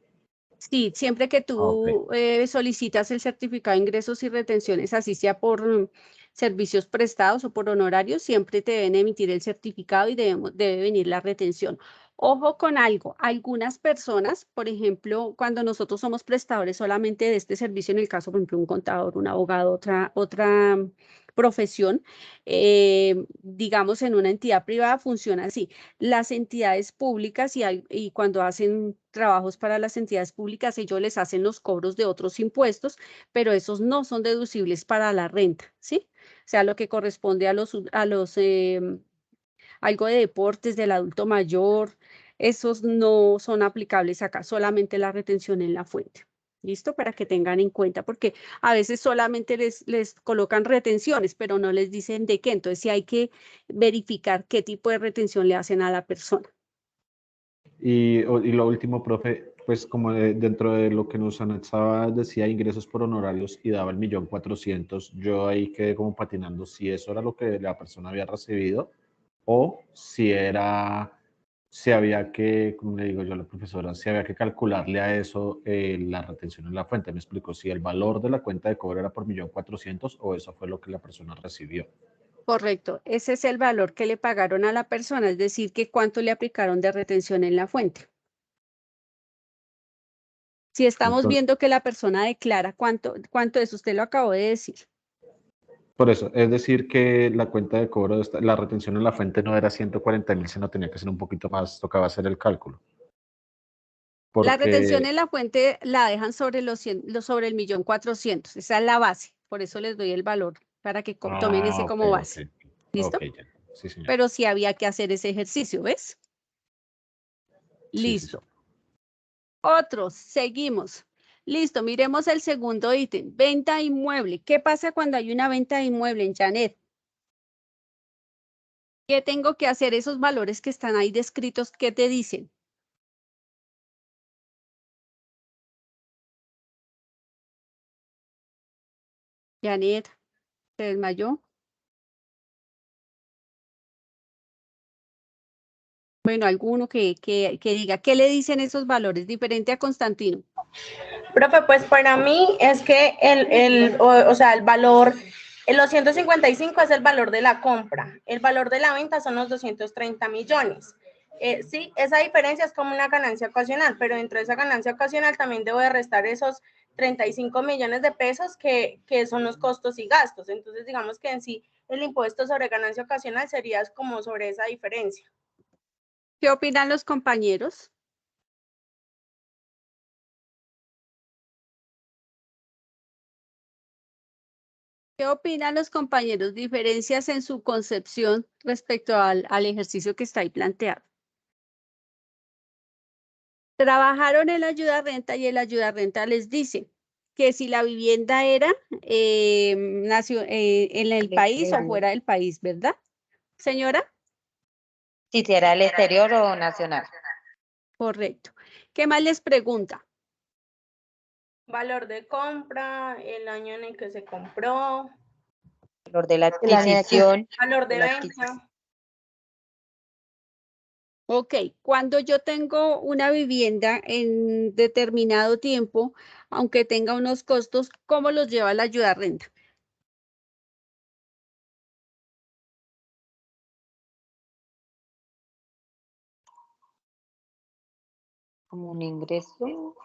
Sí, siempre que tú solicitas el certificado de ingresos y retenciones, así sea por servicios prestados o por honorarios, siempre te deben emitir el certificado y debe venir la retención. Ojo con algo, algunas personas, por ejemplo, cuando nosotros somos prestadores solamente de este servicio, en el caso, por ejemplo, un contador, un abogado, otra profesión, digamos en una entidad privada funciona así. Las entidades públicas y cuando hacen trabajos para las entidades públicas, ellos les hacen los cobros de otros impuestos, pero esos no son deducibles para la renta, ¿sí? O sea, lo que corresponde a algo de deportes del adulto mayor, esos no son aplicables acá, solamente la retención en la fuente. ¿Listo? Para que tengan en cuenta, porque a veces solamente les colocan retenciones, pero no les dicen de qué. Entonces sí hay que verificar qué tipo de retención le hacen a la persona. Y lo último, profe, pues como dentro de lo que nos anexaba decía ingresos por honorarios y daba el 1.400.000, yo ahí quedé como patinando si eso era lo que la persona había recibido o si había que, como le digo yo a la profesora, si había que calcularle a eso la retención en la fuente. Me explico, si el valor de la cuenta de cobro era por 1.400.000 o eso fue lo que la persona recibió. Correcto, ese es el valor que le pagaron a la persona, es decir, que cuánto le aplicaron de retención en la fuente. Si estamos Entonces, viendo que la persona declara cuánto es, usted lo acabó de decir. por eso, es decir que la cuenta de cobro, la retención en la fuente no era 140.000, sino tenía que ser un poquito más, tocaba hacer el cálculo. La retención Porque, en la fuente la dejan sobre sobre el 1.400.000, esa es la base, por eso les doy el valor, para que tomen ese ok, como ok, base. ¿Listo? ok, ya, sí, señor. Pero sí había que hacer ese ejercicio, ¿ves? Sí, sí, Listo. Otros, seguimos. Listo, miremos el segundo ítem, venta de inmueble. ¿Qué pasa cuando hay una venta de inmueble en Janet? ¿Qué tengo que hacer? Esos valores que están ahí descritos, ¿qué te dicen? Janet, ¿se desmayó? Bueno, alguno que diga, ¿qué le dicen esos valores? Diferente a Constantino. Profe, pues para mí es que el valor, los 155 es el valor de la compra, el valor de la venta son los 230 millones. Sí, esa diferencia es como una ganancia ocasional, pero dentro de esa ganancia ocasional también debo de restar esos 35 millones de pesos que son los costos y gastos. Entonces, digamos que en sí el impuesto sobre ganancia ocasional sería como sobre esa diferencia. ¿Qué opinan los compañeros? ¿Qué opinan los compañeros? Diferencias en su concepción respecto al ejercicio que está ahí planteado. Trabajaron en la ayuda renta y el ayuda renta les dice que si la vivienda era en el país o fuera del país, ¿verdad? Señora. Si era el exterior o nacional. Correcto. ¿Qué más les pregunta? Valor de compra, el año en el que se compró. Valor de la adquisición. Valor de venta. Ok, cuando yo tengo una vivienda en determinado tiempo, aunque tenga unos costos, ¿cómo los lleva la ayuda renta? Como un ingreso.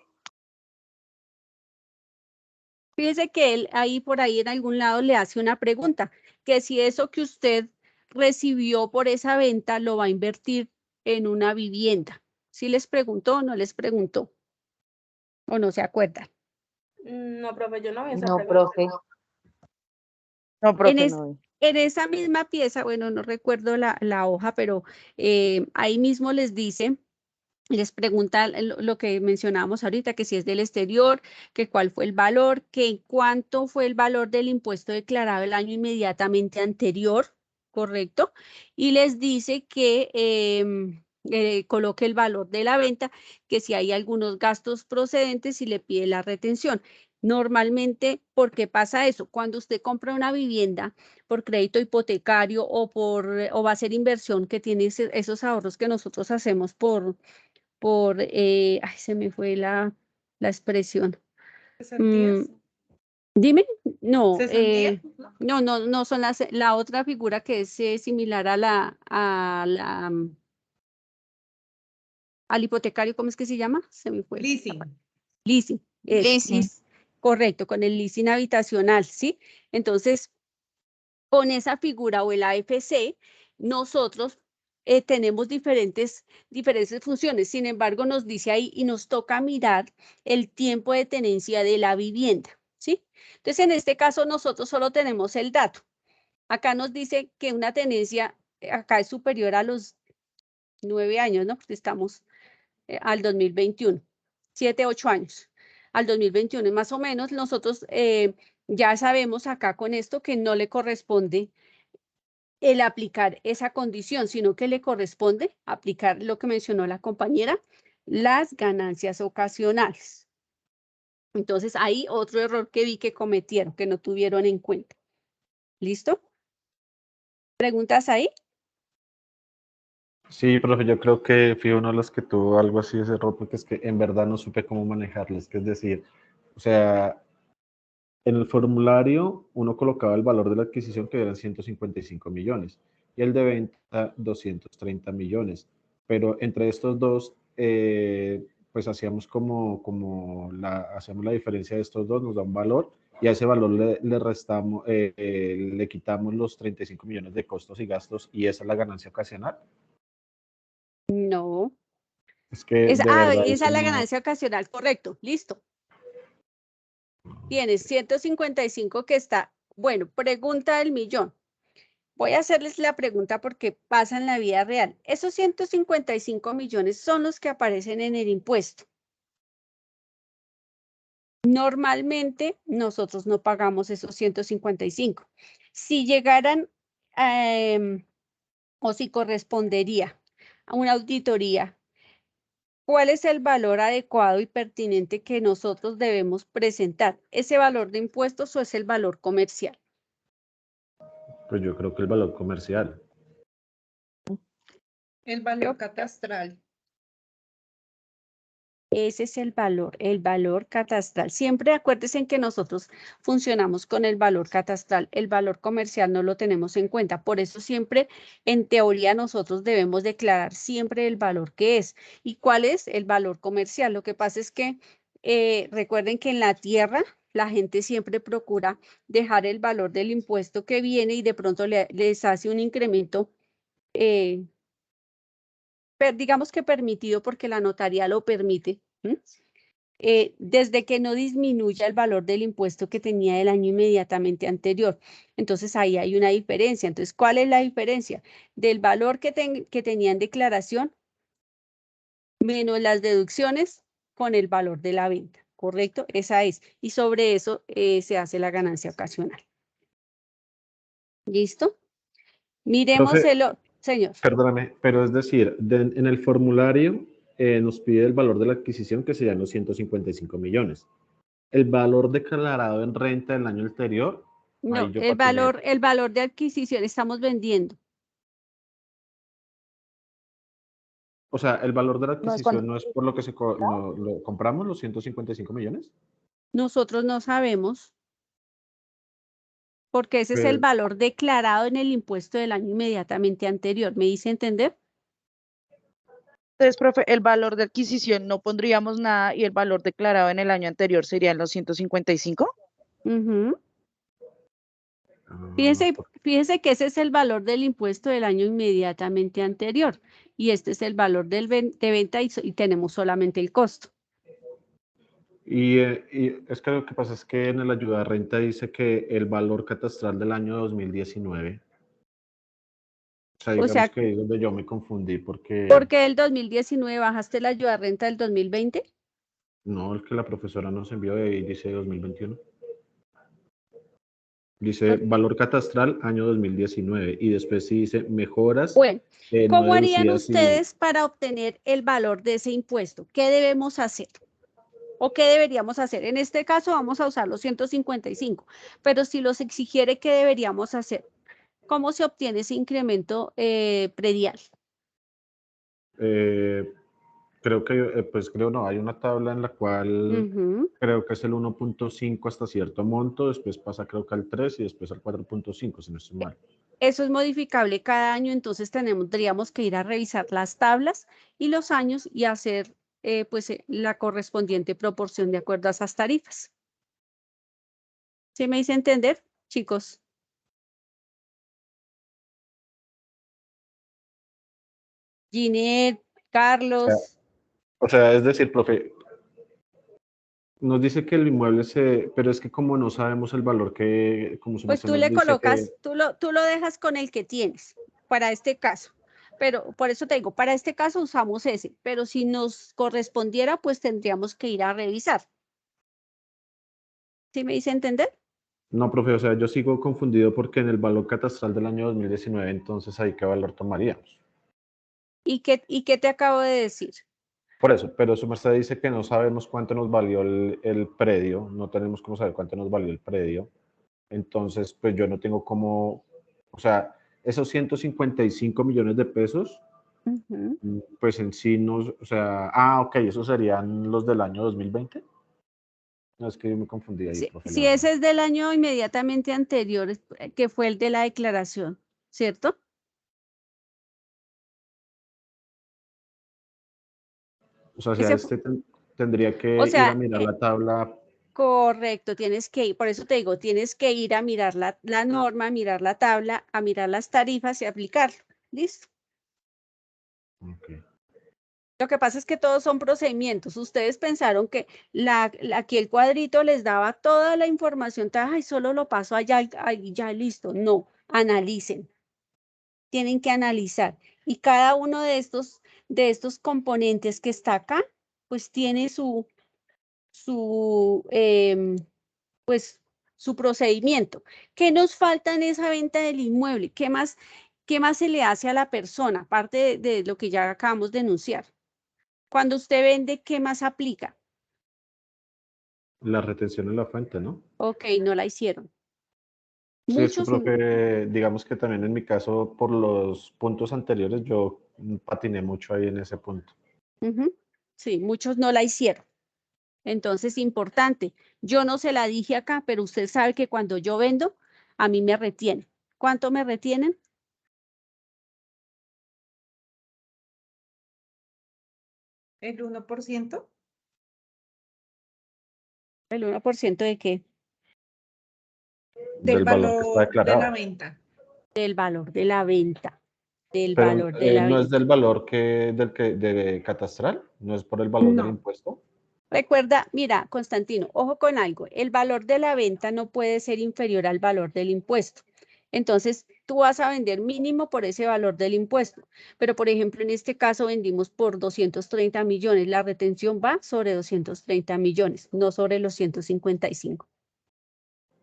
Fíjese que él ahí por ahí en algún lado le hace una pregunta, que si eso que usted recibió por esa venta lo va a invertir en una vivienda. ¿Sí les preguntó o no les preguntó? ¿O no se acuerdan? No, profe, yo no vi esa No, pregunta. profe. No, profe, En esa misma pieza, bueno, no recuerdo la hoja, pero ahí mismo les dice, les pregunta lo que mencionábamos ahorita, que si es del exterior, que cuál fue el valor, que cuánto fue el valor del impuesto declarado el año inmediatamente anterior, ¿correcto? Y les dice que coloque el valor de la venta, que si hay algunos gastos procedentes y le pide la retención. Normalmente, ¿por qué pasa eso? Cuando usted compra una vivienda por crédito hipotecario o va a ser inversión que tiene esos ahorros que nosotros hacemos ay, se me fue la expresión. ¿Cesantías? Dime, no, ¿Cesantías? no son la otra figura que es similar al hipotecario, ¿cómo es que se llama? Se me fue. Leasing. Leasing. Leasing. Correcto, con el leasing habitacional, ¿sí? Entonces, con esa figura o el AFC, nosotros tenemos diferentes funciones. Sin embargo, nos dice ahí y nos toca mirar el tiempo de tenencia de la vivienda, ¿sí? Entonces, en este caso, nosotros solo tenemos el dato. Acá nos dice que una tenencia acá es superior a los 9 años, ¿no? Porque estamos al 2021, 7, 8 años. Al 2021, y más o menos, nosotros ya sabemos acá con esto que no le corresponde el aplicar esa condición, sino que le corresponde aplicar lo que mencionó la compañera, las ganancias ocasionales. Entonces, ahí otro error que vi que cometieron, que no tuvieron en cuenta. ¿Listo? ¿Preguntas ahí? Sí, profe, yo creo que fui uno de los que tuvo algo así ese error, porque es que en verdad no supe cómo manejarles, que es decir, o sea, en el formulario uno colocaba el valor de la adquisición que eran 155 millones y el de venta 230 millones, pero entre estos dos, pues hacíamos hacíamos la diferencia de estos dos, nos da un valor y a ese valor le restamos, le quitamos los 35 millones de costos y gastos y esa es la ganancia ocasional. No. Es que de verdad Esa eso es la no. ganancia ocasional, correcto, listo. Tienes 155 que está, bueno, pregunta del millón. Voy a hacerles la pregunta porque pasa en la vida real. Esos 155 millones son los que aparecen en el impuesto. Normalmente nosotros no pagamos esos 155. Si llegaran o si correspondería a una auditoría, ¿cuál es el valor adecuado y pertinente que nosotros debemos presentar? ¿Ese valor de impuestos o es el valor comercial? Pues yo creo que el valor comercial. El valor catastral. Ese es el valor catastral. Siempre acuérdense en que nosotros funcionamos con el valor catastral. El valor comercial no lo tenemos en cuenta. Por eso siempre, en teoría, nosotros debemos declarar siempre el valor que es. ¿Y cuál es el valor comercial? Lo que pasa es que recuerden que en la tierra la gente siempre procura dejar el valor del impuesto que viene y de pronto les hace un incremento digamos que permitido porque la notaría lo permite, desde que no disminuya el valor del impuesto que tenía el año inmediatamente anterior. Entonces ahí hay una diferencia. Entonces, ¿cuál es la diferencia? Del valor que tenía en declaración menos las deducciones con el valor de la venta, ¿correcto? Esa es. Y sobre eso se hace la ganancia ocasional. ¿Listo? Miremos Profe, señor. perdóname, pero es decir, en el formulario nos pide el valor de la adquisición que serían los 155 millones. El valor declarado en renta del año anterior, No, ahí yo el patiné. valor de adquisición estamos vendiendo. O sea, el valor de la No es adquisición no es por lo que lo compramos, los 155 millones. Nosotros no sabemos, porque ese es el Pero, valor declarado en el impuesto del año inmediatamente anterior. ¿Me hice entender? Entonces, profe, el valor de adquisición no pondríamos nada y el valor declarado en el año anterior serían los 155. Fíjense que ese es el valor del impuesto del año inmediatamente anterior y este es el valor de venta y tenemos solamente el costo. y es que lo que pasa es que en la ayuda de renta dice que el valor catastral del año 2019. O sea, O digamos sea, que es donde yo me confundí porque ¿por qué el 2019 bajaste la ayuda renta del 2020? no, el que la profesora nos envió de ahí dice 2021. Dice valor catastral año 2019 y después sí dice mejoras Bueno, no ¿cómo harían deducidas y ustedes para obtener el valor de ese impuesto? ¿Qué debemos hacer? ¿O qué deberíamos hacer? En este caso vamos a usar los 155, pero si los exigiere, ¿qué deberíamos hacer? ¿Cómo se obtiene ese incremento predial? creo que, creo no, hay una tabla en la cual creo que es el 1.5 hasta cierto monto, después pasa creo que al 3 y después al 4.5, si no estoy mal. Eso es modificable cada año, entonces tendríamos que ir a revisar las tablas y los años y hacer la correspondiente proporción de acuerdo a esas tarifas. ¿Sí me hice entender, chicos? Ginette, Carlos. O sea, es decir, profe, nos dice que el inmueble pero es que como no sabemos el valor que, como su Pues merced tú nos le dice colocas, tú lo dejas con el que tienes para este caso. Pero por eso te digo, para este caso usamos ese, pero si nos correspondiera, pues tendríamos que ir a revisar. ¿Sí me hice entender? No, profe, o sea, yo sigo confundido porque en el valor catastral del año 2019, entonces ahí qué valor tomaríamos. ¿Y qué te acabo de decir? Por eso, pero su merced dice que no sabemos cuánto nos valió el predio, no tenemos cómo saber cuánto nos valió el predio. Entonces, pues yo no tengo cómo, o sea, esos 155 millones de pesos, pues en sí nos, o sea, ok, esos serían los del año 2020. No, es que yo me confundí ahí, profe. Si ese es del año inmediatamente anterior, que fue el de la declaración, ¿cierto? O sea, tendría que o sea, ir a mirar la tabla. Correcto, tienes que ir, por eso te digo, tienes que ir a mirar la norma, a mirar la tabla, a mirar las tarifas y aplicarlo. ¿Listo? Okay. Lo que pasa es que todos son procedimientos. Ustedes pensaron que aquí el cuadrito les daba toda la información, y solo lo paso allá y ya listo. No, analicen. Tienen que analizar. Y cada uno de estos componentes que está acá, pues tiene pues, su procedimiento. ¿Qué nos falta en esa venta del inmueble? ¿Qué más se le hace a la persona? Aparte de lo que ya acabamos de enunciar. Cuando usted vende, ¿qué más aplica? La retención en la fuente, ¿no? Ok, no la hicieron. Sí, es que, profe, digamos que también en mi caso, por los puntos anteriores, yo patiné mucho ahí en ese punto. Sí, muchos no la hicieron. Entonces, importante, yo no se la dije acá, pero usted sabe que cuando yo vendo, a mí me retienen. ¿Cuánto me retienen? ¿El 1%? ¿El 1% de qué? Del valor que está valor de la declarado. venta. Del valor de la venta. Del Pero valor de la no venta. es del valor de catastral, no es por el valor del impuesto. Recuerda, mira, Constantino, ojo con algo, el valor de la venta no puede ser inferior al valor del impuesto. Entonces, tú vas a vender mínimo por ese valor del impuesto. Pero, por ejemplo, en este caso vendimos por 230 millones. La retención va sobre 230 millones, no sobre los 155.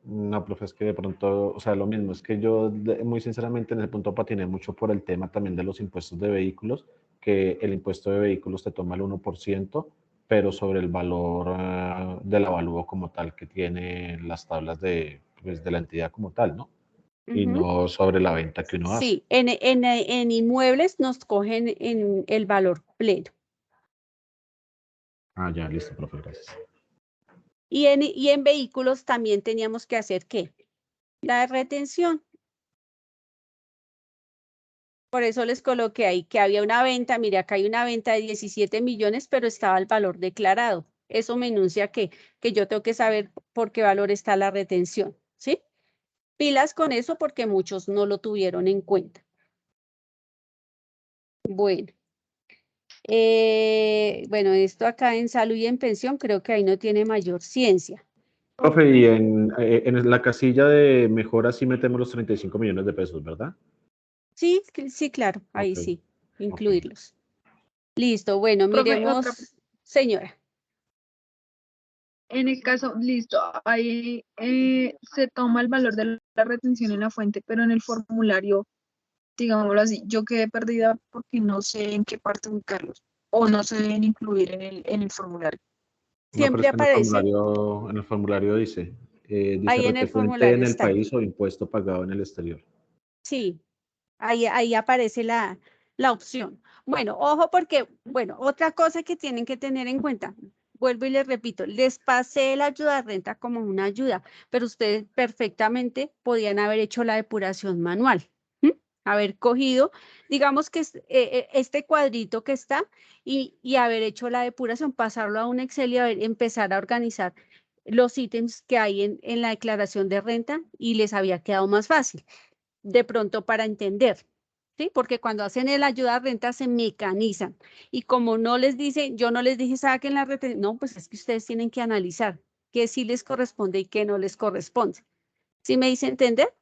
No, profe, es que de pronto, o sea, lo mismo, es que yo muy sinceramente en ese punto patiné mucho por el tema también de los impuestos de vehículos, que el impuesto de vehículos te toma el 1%, pero sobre el valor del avalúo como tal que tiene las tablas pues, de la entidad como tal, ¿no? Y no sobre la venta que uno hace. Sí, en inmuebles nos cogen en el valor pleno. Ah, ya, listo, profe, gracias. Y en vehículos también teníamos que hacer, ¿qué? La retención. Por eso les coloqué ahí que había una venta, mire, acá hay una venta de 17 millones, pero estaba el valor declarado. Eso me enuncia que yo tengo que saber por qué valor está la retención, ¿sí? Pilas con eso porque muchos no lo tuvieron en cuenta. Bueno. Bueno, esto acá en salud y en pensión creo que ahí no tiene mayor ciencia. Profe, y en la casilla de mejora sí metemos los 35 millones de pesos, ¿verdad? Sí, sí, claro, ahí Ok, sí, incluirlos. Listo, bueno, Profe, miremos, señora. En el caso, listo, ahí se toma el valor de la retención en la fuente, pero en el formulario, digámoslo así, yo quedé perdida porque no sé en qué parte ubicarlos o no se deben incluir en el formulario. No, pero Siempre es que aparece, en el formulario dice ahí en el retenente en formulario el está. país o impuesto pagado en el exterior. Sí, ahí aparece la opción. Bueno, ojo porque, bueno, otra cosa que tienen que tener en cuenta, vuelvo y les repito, les pasé la ayuda de renta como una ayuda, pero ustedes perfectamente podían haber hecho la depuración manual, haber cogido, digamos que este cuadrito que está y haber hecho la depuración, pasarlo a un Excel y empezar a organizar los ítems que hay en la declaración de renta y les había quedado más fácil de pronto para entender. ¿sí? Porque cuando hacen el ayuda a renta se mecanizan. Y como no les dice, yo no les dije saquen la retención, no, pues es que ustedes tienen que analizar qué sí les corresponde y qué no les corresponde. ¿Sí me hice entender?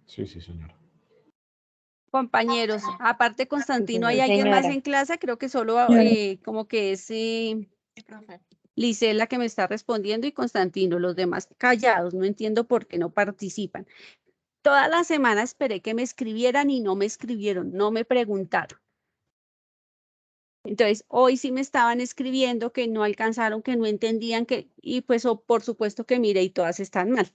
Sí, sí, señora. Compañeros, aparte Constantino, ¿hay Sí, alguien más señora. en clase? Creo que solo como que es Lice la que me está respondiendo y Constantino, los demás callados, no entiendo por qué no participan. Toda la semana esperé que me escribieran y no me escribieron, no me preguntaron. Entonces, hoy sí me estaban escribiendo que no alcanzaron, que no entendían, y pues por supuesto que mire y todas están mal.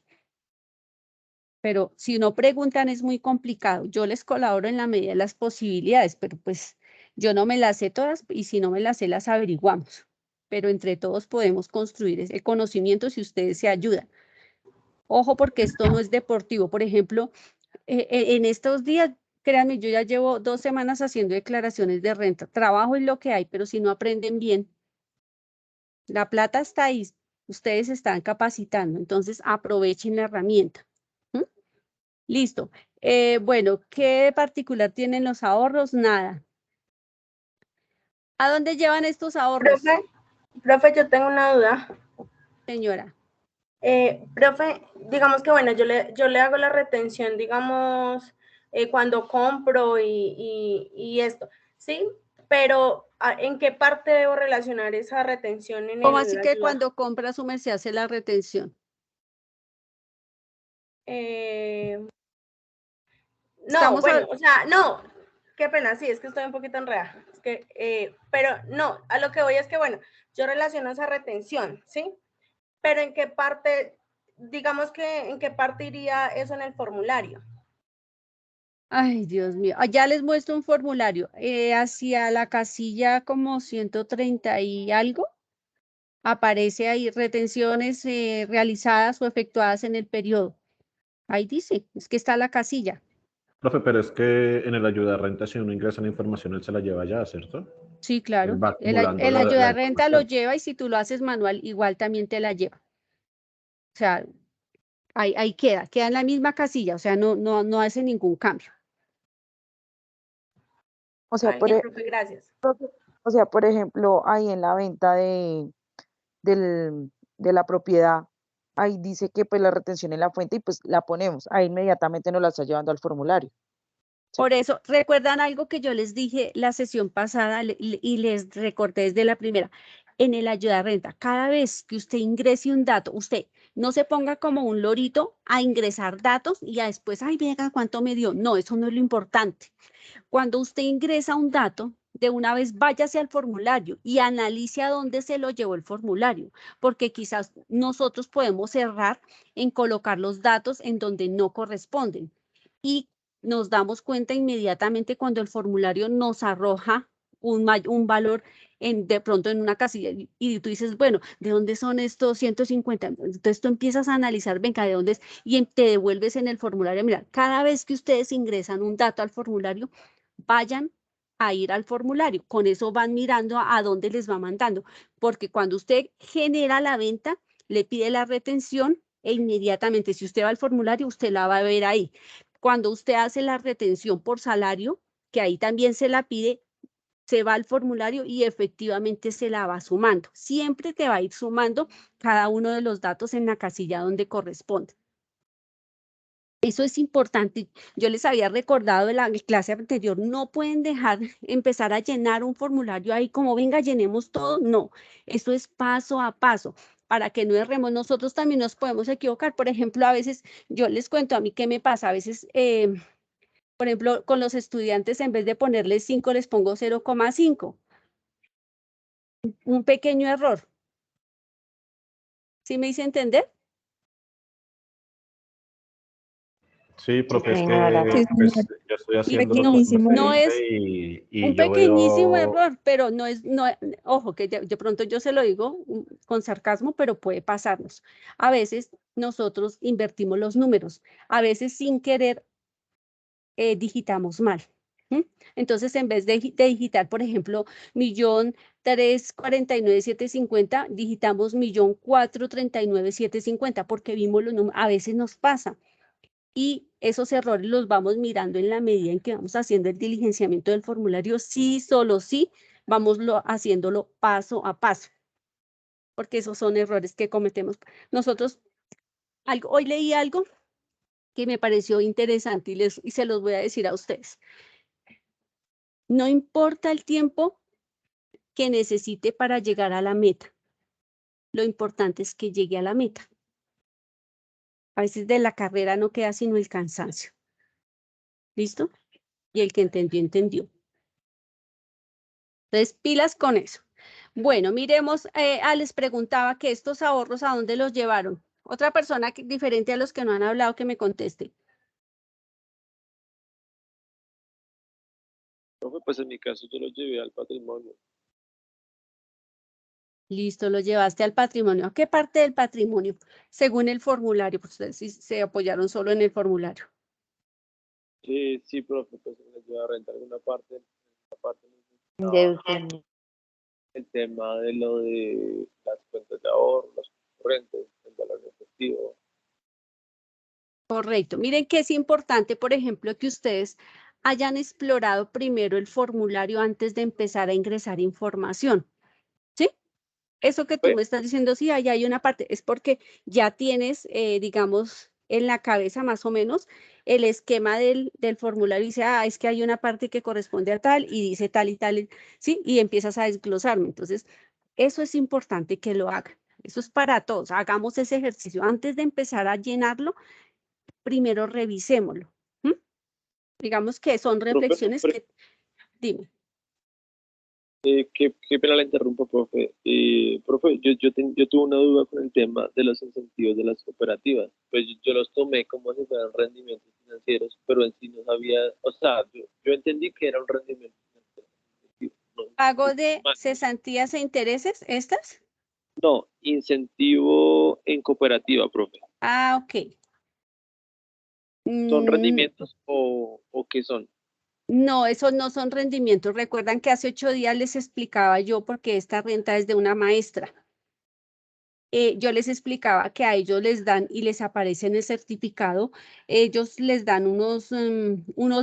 Pero si no preguntan es muy complicado. Yo les colaboro en la medida de las posibilidades, pero pues yo no me las sé todas y si no me las sé las averiguamos. Pero entre todos podemos construir ese conocimiento si ustedes se ayudan. Ojo porque esto no es deportivo. Por ejemplo, en estos días, créanme, yo ya llevo 2 semanas haciendo declaraciones de renta. Trabajo es lo que hay, pero si no aprenden bien, la plata está ahí. Ustedes se están capacitando, entonces aprovechen la herramienta. ¿Mm? Listo. Bueno, ¿qué particular tienen los ahorros? Nada. ¿A dónde llevan estos ahorros? Profe, yo tengo una duda. Señora. Profe, digamos que bueno, yo le hago la retención, digamos, cuando compro y esto, ¿sí? Pero ¿en qué parte debo relacionar esa retención en ¿Cómo así la que ayuda? cuando compra su merced hace la retención? No, bueno, o sea, no, qué pena, sí, es que estoy un poquito enredada. Es que, pero no, a lo que voy es que, bueno, yo relaciono esa retención, ¿sí? Pero ¿en qué parte, digamos que, en qué parte iría eso en el formulario? Ay, Dios mío. Ya les muestro un formulario. Hacia la casilla como 130 y algo, aparece ahí retenciones realizadas o efectuadas en el periodo. Ahí dice, es que está la casilla. Profe, pero es que en el ayuda a renta, si uno ingresa la información, él se la lleva ya, ¿cierto? Sí, claro. Él va El acumulando la ayuda a renta lo información. lleva y si tú lo haces manual, igual también te la lleva. O sea, ahí queda en la misma casilla, o sea, no hace ningún cambio. O sea, Profe, gracias. o sea, por ejemplo, ahí en la venta de la propiedad, ahí dice que pues la retención en la fuente y pues la ponemos, ahí inmediatamente nos la está llevando al formulario. Por eso, ¿recuerdan algo que yo les dije la sesión pasada y les recordé desde la primera? En el ayuda a renta, cada vez que usted ingrese un dato, usted no se ponga como un lorito a ingresar datos y a después, ay, venga, ¿cuánto me dio? No, eso no es lo importante. Cuando usted ingresa un dato, de una vez váyase al formulario y analice a dónde se lo llevó el formulario, porque quizás nosotros podemos errar en colocar los datos en donde no corresponden. Y nos damos cuenta inmediatamente cuando el formulario nos arroja un valor de pronto en una casilla y tú dices, bueno, ¿de dónde son estos 150? Entonces tú empiezas a analizar, venga, ¿de dónde es? Y te devuelves en el formulario. Mira, cada vez que ustedes ingresan un dato al formulario, vayan a ir al formulario. Con eso van mirando a dónde les va mandando, porque cuando usted genera la venta, le pide la retención e inmediatamente, si usted va al formulario, usted la va a ver ahí. Cuando usted hace la retención por salario, que ahí también se la pide, se va al formulario y efectivamente se la va sumando. Siempre te va a ir sumando cada uno de los datos en la casilla donde corresponde. Eso es importante. Yo les había recordado de la clase anterior, no pueden empezar a llenar un formulario ahí como venga, llenemos todo. No, eso es paso a paso para que no erremos. Nosotros también nos podemos equivocar. Por ejemplo, a veces yo les cuento a mí qué me pasa. A veces, por ejemplo, con los estudiantes, en vez de ponerles 5, les pongo 0,5. Un pequeño error. ¿Sí me hice entender? Sí, profe, es señora. que pues, yo estoy haciéndolo con No es y un yo pequeñísimo veo, error, pero no es, ojo, que de pronto yo se lo digo con sarcasmo, pero puede pasarnos. A veces nosotros invertimos los números, a veces sin querer digitamos mal. Entonces, en vez de digitar, por ejemplo, 1.349.750, digitamos 1.439.750 porque vimos los números. A veces nos pasa. y esos errores los vamos mirando en la medida en que vamos haciendo el diligenciamiento del formulario, sí, solo sí, vamos haciéndolo paso a paso, porque esos son errores que cometemos. Nosotros, hoy leí algo que me pareció interesante y se los voy a decir a ustedes. No importa el tiempo que necesite para llegar a la meta, lo importante es que llegue a la meta. A veces de la carrera no queda sino el cansancio. ¿Listo? Y el que entendió, entendió. Entonces, pilas con eso. Bueno, miremos, les preguntaba que estos ahorros, ¿a dónde los llevaron? Otra persona diferente a los que no han hablado que me conteste. Profe, pues en mi caso yo lo llevé al patrimonio. Listo, lo llevaste al patrimonio. ¿A qué parte del patrimonio? Según el formulario, pues ustedes sí se apoyaron solo en el formulario. Sí, profe, pues me llevé a rentar alguna parte. El tema de lo de las cuentas de ahorro, los corrientes, el valor efectivo. Correcto. Miren que es importante, por ejemplo, que ustedes hayan explorado primero el formulario antes de empezar a ingresar información. ¿Sí? Eso que tú me estás diciendo, sí, allá hay una parte, es porque ya tienes, digamos, en la cabeza más o menos el esquema del formulario y dice, es que hay una parte que corresponde a tal y dice tal y tal, ¿sí? Y empiezas a desglosarme. Entonces, eso es importante que lo hagan. Eso es para todos. Hagamos ese ejercicio. Antes de empezar a llenarlo, primero revisémoslo. Digamos que son reflexiones que... Dime. Qué pena la interrumpo, profe. Profe, yo tuve una duda con el tema de los incentivos de las cooperativas. Pues yo los tomé como si fueran rendimientos financieros, pero en sí no sabía, o sea, yo entendí que era un rendimiento financiero. ¿Pago de cesantías e intereses, estas? No, incentivo en cooperativa, profe. Ok. ¿Son rendimientos o qué son? No, esos no son rendimientos. Recuerdan que hace 8 días les explicaba yo porque esta renta es de una maestra. Yo les explicaba que a ellos les dan y les aparece en el certificado, ellos les dan unos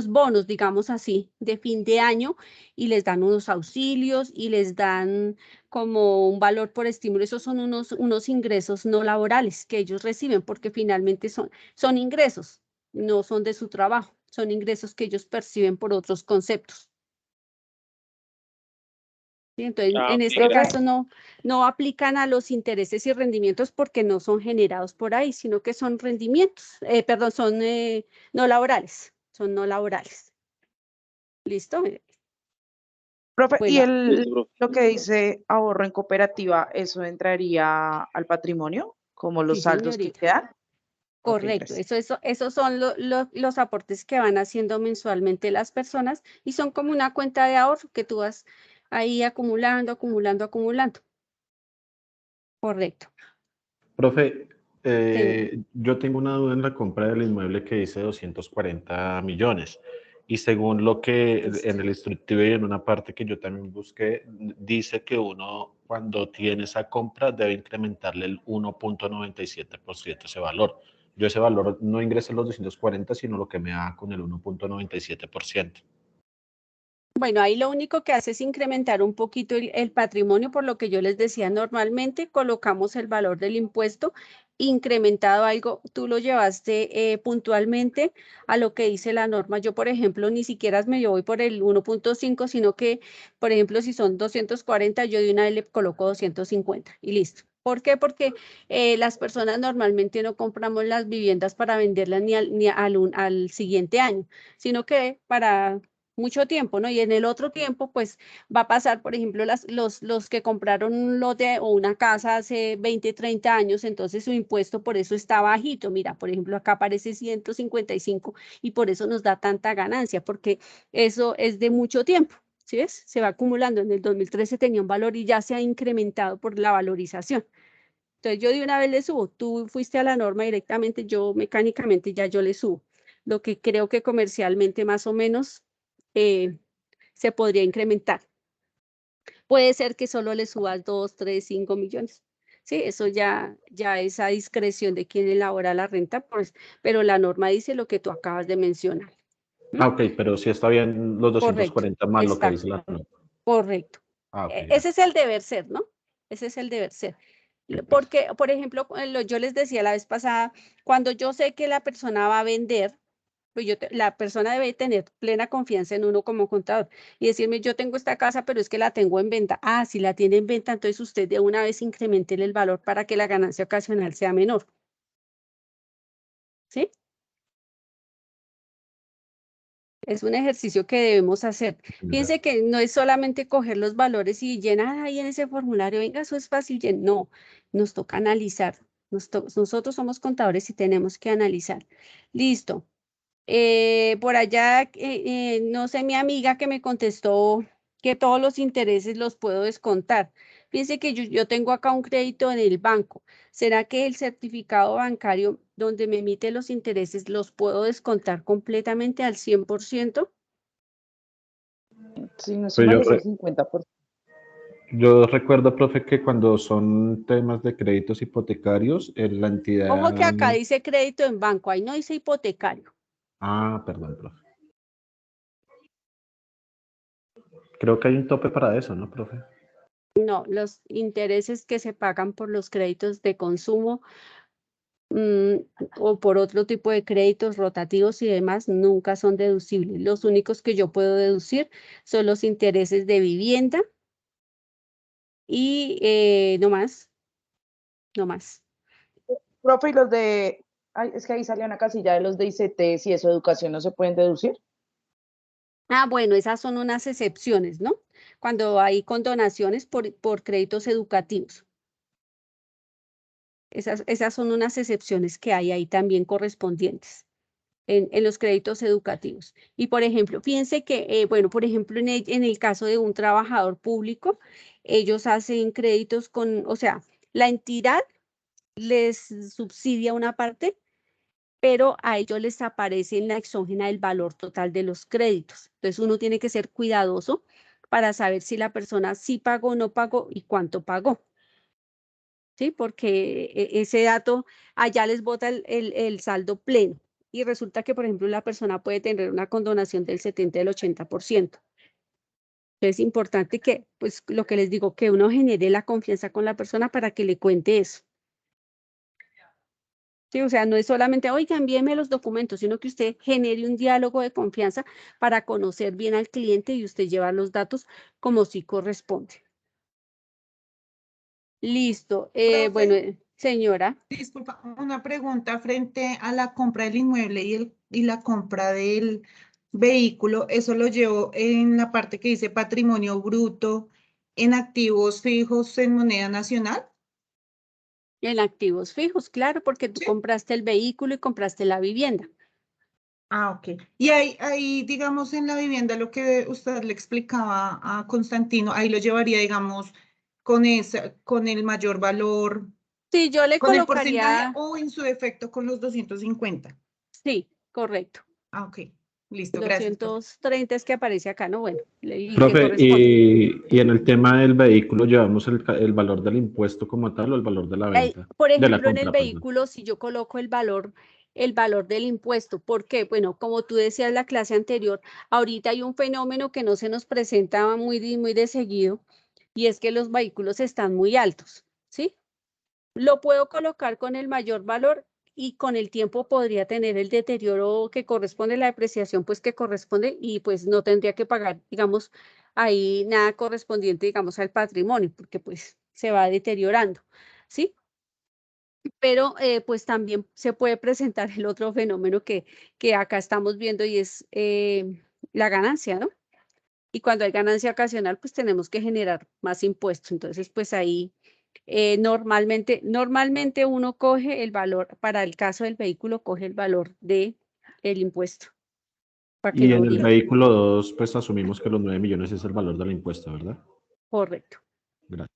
bonos, digamos así, de fin de año y les dan unos auxilios y les dan como un valor por estímulo. Esos son unos ingresos no laborales que ellos reciben porque finalmente son ingresos, no son de su trabajo, son ingresos que ellos perciben por otros conceptos. ¿Sí? Entonces, en este caso no aplican a los intereses y rendimientos porque no son generados por ahí, sino que son rendimientos, perdón, son no laborales, son no laborales. ¿Listo? Profe, y Bueno, lo que dice ahorro en cooperativa, ¿eso entraría al patrimonio? Como los sí, saldos que señorita. quedan. Correcto, esos son los aportes que van haciendo mensualmente las personas y son como una cuenta de ahorro que tú vas ahí acumulando, acumulando, acumulando. Correcto. Profe, yo tengo una duda en la compra del inmueble que dice 240 millones. Y según lo que en el instructivo y en una parte que yo también busqué, dice que uno cuando tiene esa compra debe incrementarle el 1.97% ese valor. Yo ese valor no ingresé los 240, sino lo que me da con el 1.97%. Bueno, ahí lo único que hace es incrementar un poquito el patrimonio, por lo que yo les decía, normalmente colocamos el valor del impuesto incrementado algo, tú lo llevaste puntualmente a lo que dice la norma. Yo, por ejemplo, ni siquiera me voy por el 1.5, sino que, por ejemplo, si son 240, yo de una vez le coloco 250 y listo. ¿Por qué? Porque las personas normalmente no compramos las viviendas para venderlas ni al siguiente año, sino que para mucho tiempo, ¿no? Y en el otro tiempo, pues va a pasar, por ejemplo, los que compraron un lote o una casa hace 20, 30 años, entonces su impuesto por eso está bajito. Mira, por ejemplo, acá aparece 155 y por eso nos da tanta ganancia, porque eso es de mucho tiempo, ¿sí ves? Se va acumulando. En el 2013 tenía un valor y ya se ha incrementado por la valorización. Entonces yo de una vez le subo, tú fuiste a la norma directamente, yo mecánicamente ya yo le subo. Lo que creo que comercialmente más o menos se podría incrementar. Puede ser que solo le subas 2, 3, 5 millones. Sí, eso ya es a discreción de quien elabora la renta, pues, pero la norma dice lo que tú acabas de mencionar. Ah, ok, pero sí está bien los Correcto, 240 más lo que está dice la norma. correcto. Ah, ok, Ese es el deber ser, ¿no? Ese es el deber ser. Porque, por ejemplo, yo les decía la vez pasada, cuando yo sé que la persona va a vender, pues la persona debe tener plena confianza en uno como contador y decirme, yo tengo esta casa, pero es que la tengo en venta. Ah, si la tiene en venta, entonces usted de una vez incremente el valor para que la ganancia ocasional sea menor. ¿Sí? Es un ejercicio que debemos hacer. Piense que no es solamente coger los valores y llenar ahí en ese formulario, venga, eso es fácil. No, nos toca analizar. Nosotros somos contadores y tenemos que analizar. Listo. Por allá, no sé, mi amiga que me contestó que todos los intereses los puedo descontar. Fíjense que yo tengo acá un crédito en el banco. ¿Será que el certificado bancario donde me emite los intereses los puedo descontar completamente al 100%? Si no Pues estoy mal, es el 50%. yo recuerdo, profe, que cuando son temas de créditos hipotecarios, la entidad... Ojo que acá dice crédito en banco, ahí no dice hipotecario. Ah, perdón, profe. Creo que hay un tope para eso, ¿no, profe? No, los intereses que se pagan por los créditos de consumo o por otro tipo de créditos rotativos y demás nunca son deducibles. Los únicos que yo puedo deducir son los intereses de vivienda y no más. Profe, y los de, ay, es que ahí salía una casilla de los de ICTs y eso, educación, ¿no se pueden deducir? Ah, bueno, esas son unas excepciones, ¿no? Cuando hay condonaciones por créditos educativos. Esas son unas excepciones que hay ahí también correspondientes en los créditos educativos. Y por ejemplo, fíjense que, bueno, por ejemplo, en el caso de un trabajador público, ellos hacen créditos o sea, la entidad les subsidia una parte, pero a ellos les aparece en la exógena el valor total de los créditos. Entonces uno tiene que ser cuidadoso para saber si la persona sí pagó, no pagó y cuánto pagó. ¿Sí? Porque ese dato allá les bota el saldo pleno y resulta que, por ejemplo, la persona puede tener una condonación del 70, del 80%. Entonces es importante que, pues, lo que les digo, que uno genere la confianza con la persona para que le cuente eso. Sí, o sea, no es solamente, oiga, envíeme los documentos, sino que usted genere un diálogo de confianza para conocer bien al cliente y usted llevar los datos como sí corresponde. Listo. Bueno, señora. Disculpa, una pregunta frente a la compra del inmueble y la compra del vehículo. Eso lo llevo en la parte que dice patrimonio bruto, en activos fijos en moneda nacional. En activos fijos, claro, porque tú compraste el vehículo y compraste la vivienda. Ah, ok. Y ahí, digamos, en la vivienda, lo que usted le explicaba a Constantino, ahí lo llevaría, digamos, con el mayor valor, Sí, yo le con el porcentaje colocaría. o en su defecto con los 250. Sí, correcto. Ah, ok. Listo, gracias. 230 es que aparece acá, ¿no? Bueno, ¿y qué Profe, corresponde? y en el tema del vehículo, ¿llevamos el valor del impuesto como tal o el valor de la venta? Por De la ejemplo, en el compra, perdón. vehículo, si yo coloco el valor del impuesto, ¿por qué? Bueno, como tú decías en la clase anterior, ahorita hay un fenómeno que no se nos presenta muy de seguido, y es que los vehículos están muy altos, ¿sí? Lo puedo colocar con el mayor valor y con el tiempo podría tener el deterioro que corresponde, la depreciación pues que corresponde y pues no tendría que pagar, digamos, ahí nada correspondiente, digamos, al patrimonio, porque pues se va deteriorando, ¿sí? Pero pues también se puede presentar el otro fenómeno que acá estamos viendo y es la ganancia, ¿no? Y cuando hay ganancia ocasional, pues tenemos que generar más impuestos. Entonces, pues ahí normalmente uno coge el valor, para el caso del vehículo, coge el valor del impuesto, para que Y no en el oriente. vehículo 2, pues asumimos que los 9 millones es el valor del impuesto, ¿verdad? Correcto. Gracias.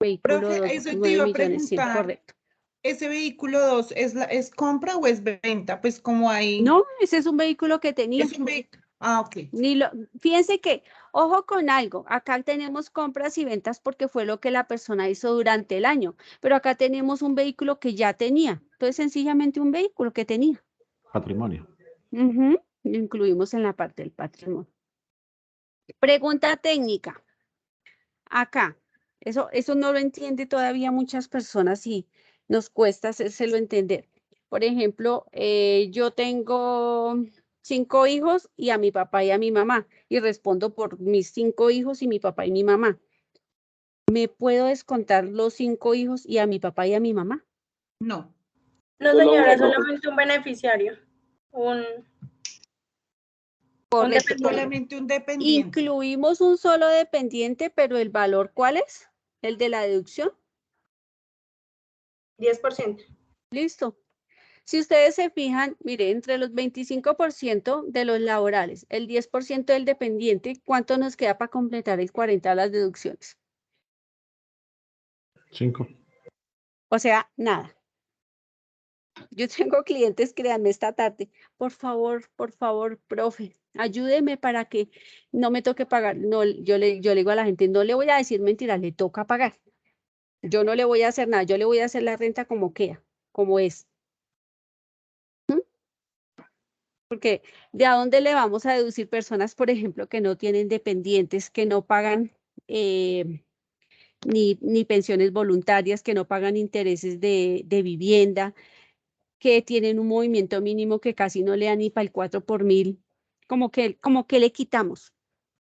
Vehículo Profe, 2, eso te 9 iba a millones 100, preguntar. correcto. ¿Ese vehículo 2 es compra o es venta? Pues como hay... No, ese es un vehículo que tenía. Es un vehículo. Ah, ok. Fíjense que, ojo con algo, acá tenemos compras y ventas porque fue lo que la persona hizo durante el año, pero acá tenemos un vehículo que ya tenía, entonces sencillamente un vehículo que tenía. Patrimonio. Lo incluimos en la parte del patrimonio. Pregunta técnica. Acá, eso no lo entiende todavía muchas personas y nos cuesta hacérselo entender. Por ejemplo, yo tengo 5 hijos y a mi papá y a mi mamá, y respondo por mis 5 hijos y mi papá y mi mamá. ¿Me puedo descontar los 5 hijos y a mi papá y a mi mamá? No. No, Solo señora, uno, profe. solamente un beneficiario. Un Correcto. dependiente. Solamente un dependiente. Incluimos un solo dependiente, pero ¿el valor cuál es? ¿El de la deducción? 10%. Listo. Si ustedes se fijan, mire, entre los 25% de los laborales, el 10% del dependiente, ¿cuánto nos queda para completar el 40% de las deducciones? 5. O sea, nada. Yo tengo clientes, créanme, esta tarde, por favor, profe, ayúdeme para que no me toque pagar. No, yo le digo a la gente, no le voy a decir mentiras, le toca pagar. Yo no le voy a hacer nada, yo le voy a hacer la renta como queda, como es. Porque ¿de a dónde le vamos a deducir personas, por ejemplo, que no tienen dependientes, que no pagan ni pensiones voluntarias, que no pagan intereses de vivienda, que tienen un movimiento mínimo que casi no le da ni para el 4 por mil? Como que le quitamos,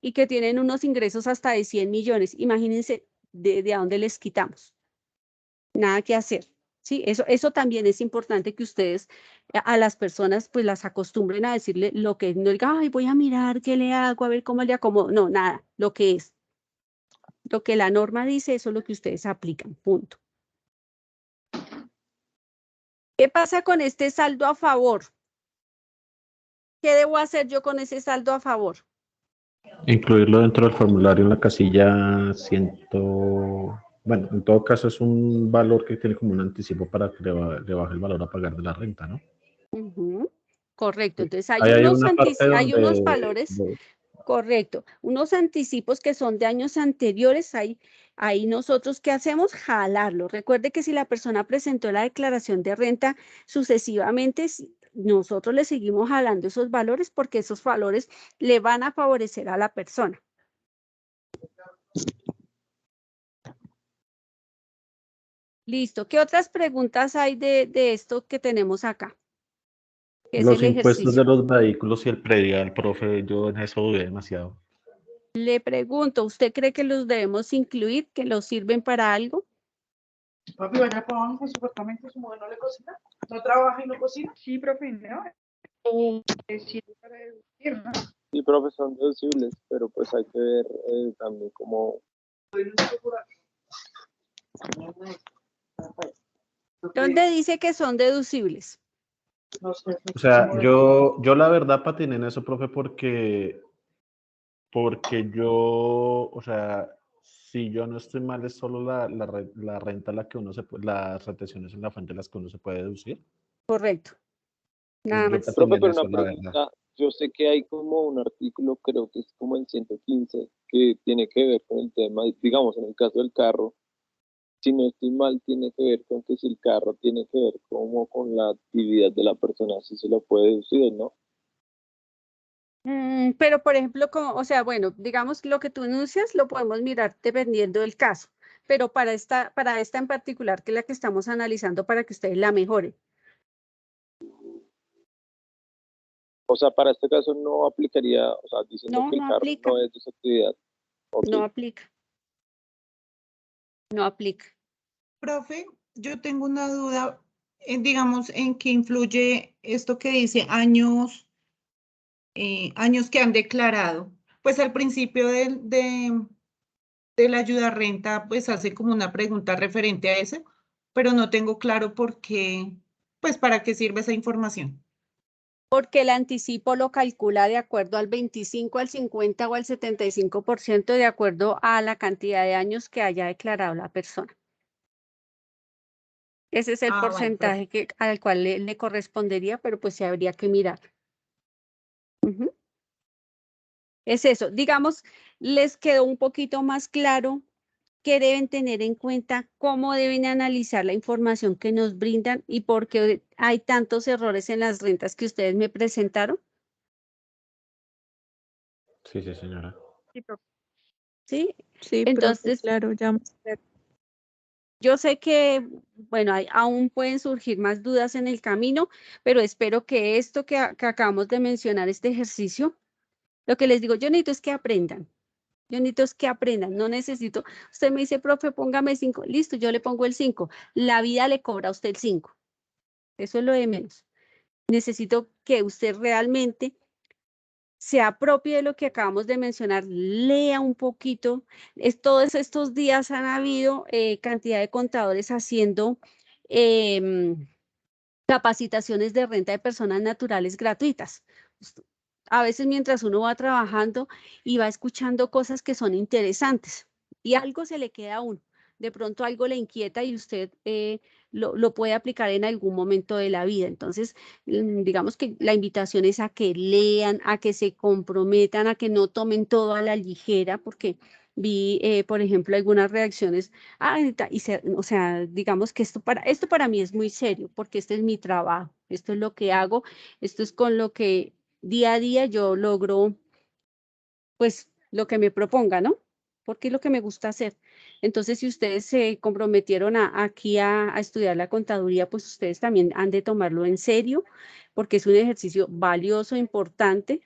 y que tienen unos ingresos hasta de 100 millones. Imagínense de a dónde les quitamos. Nada que hacer. Sí, eso también es importante que ustedes a las personas pues las acostumbren a decirle lo que no diga, ay, voy a mirar qué le hago, a ver cómo le acomodo. No, nada, lo que es. Lo que la norma dice, eso es lo que ustedes aplican, punto. ¿Qué pasa con este saldo a favor? ¿Qué debo hacer yo con ese saldo a favor? Incluirlo dentro del formulario en la casilla 100. Bueno, en todo caso es un valor que tiene como un anticipo para que le baje el valor a pagar de la renta, ¿no? Correcto, entonces Ahí hay una parte hay unos donde... valores, correcto, unos anticipos que son de años anteriores. Ahí nosotros, ¿qué hacemos? Jalarlo. Recuerde que si la persona presentó la declaración de renta sucesivamente, nosotros le seguimos jalando esos valores porque esos valores le van a favorecer a la persona. Listo. ¿Qué otras preguntas hay de esto que tenemos acá? Que es Los el impuestos ejercicio. de los vehículos y el predial, profe, yo en eso dudé demasiado. Le pregunto, ¿usted cree que los debemos incluir, que los sirven para algo? Papi, vaya para abajo, pues supuestamente su mujer no le cocina. ¿No trabaja y no cocina? Sí, profe, ¿no? Sirve para deducir, ¿no? Sí, profe, son deducibles, pero pues hay que ver también cómo... ¿Dónde dice que son deducibles? O sea, yo la verdad patiné en eso, profe, porque yo, o sea, si yo no estoy mal, es solo la renta la que uno las retenciones en la fuente las que uno se puede deducir. Correcto. Nada Yo más. patiné Profe, en pero una eso, la verdad. pregunta, yo sé que hay como un artículo, creo que es como el 115, que tiene que ver con el tema, digamos, en el caso del carro, si no estoy mal, tiene que ver con que si el carro tiene que ver como con la actividad de la persona, si se lo puede deducir, ¿no? Pero, por ejemplo, o sea, bueno, digamos que lo que tú enuncias lo podemos mirar dependiendo del caso, pero para esta en particular, que es la que estamos analizando para que ustedes la mejoren. O sea, para este caso no aplicaría, o sea, diciendo No, que el no carro aplica. no es de su actividad. Ok. No aplica. No aplica. Profe, yo tengo una duda, digamos, en qué influye esto que dice años que han declarado. Pues al principio de la ayuda renta, pues hace como una pregunta referente a eso, pero no tengo claro por qué, pues para qué sirve esa información. Porque el anticipo lo calcula de acuerdo al 25, al 50 o al 75% de acuerdo a la cantidad de años que haya declarado la persona. Ese es el Bueno, porcentaje al cual le correspondería, pero pues se habría que mirar. Es eso. Digamos, les quedó un poquito más claro qué deben tener en cuenta, cómo deben analizar la información que nos brindan y por qué hay tantos errores en las rentas que ustedes me presentaron. Sí, sí, señora. Sí, profe. ¿Sí? Sí, profe, Entonces, claro, ya más claro. yo sé que, bueno, aún pueden surgir más dudas en el camino, pero espero que esto que acabamos de mencionar, este ejercicio, lo que les digo, yo necesito es que aprendan. Yo necesito es que aprendan, no necesito. Usted me dice, profe, póngame 5. Listo, yo le pongo el 5. La vida le cobra a usted el 5. Eso es lo de menos. Necesito que usted realmente se apropie de lo que acabamos de mencionar, lea un poquito. Todos estos días han habido cantidad de contadores haciendo capacitaciones de renta de personas naturales gratuitas. A veces mientras uno va trabajando y va escuchando cosas que son interesantes y algo se le queda a uno. De pronto algo le inquieta y usted lo puede aplicar en algún momento de la vida. Entonces, digamos que la invitación es a que lean, a que se comprometan, a que no tomen todo a la ligera, porque vi, por ejemplo, algunas reacciones. O sea, digamos que esto para mí es muy serio, porque este es mi trabajo, esto es lo que hago, esto es con lo que día a día yo logro, pues, lo que me proponga, ¿no? Porque es lo que me gusta hacer. Entonces, si ustedes se comprometieron aquí a estudiar la contaduría, pues ustedes también han de tomarlo en serio, porque es un ejercicio valioso, importante.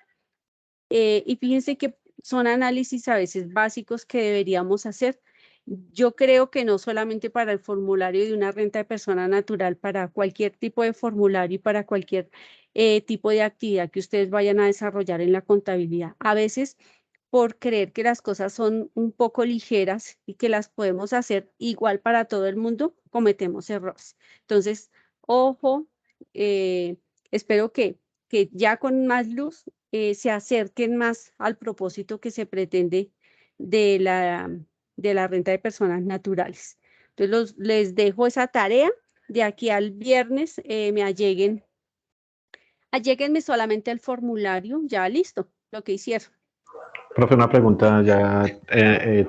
Y fíjense que son análisis a veces básicos que deberíamos hacer. Yo creo que no solamente para el formulario de una renta de persona natural, para cualquier tipo de formulario y para cualquier tipo de actividad que ustedes vayan a desarrollar en la contabilidad. A veces, por creer que las cosas son un poco ligeras y que las podemos hacer igual para todo el mundo, cometemos errores. Entonces, ojo, espero que ya con más luz se acerquen más al propósito que se pretende de la renta de personas naturales. Entonces, les dejo esa tarea. De aquí al viernes alléguenme solamente el formulario, ya listo, lo que hicieron. Profe, una pregunta ya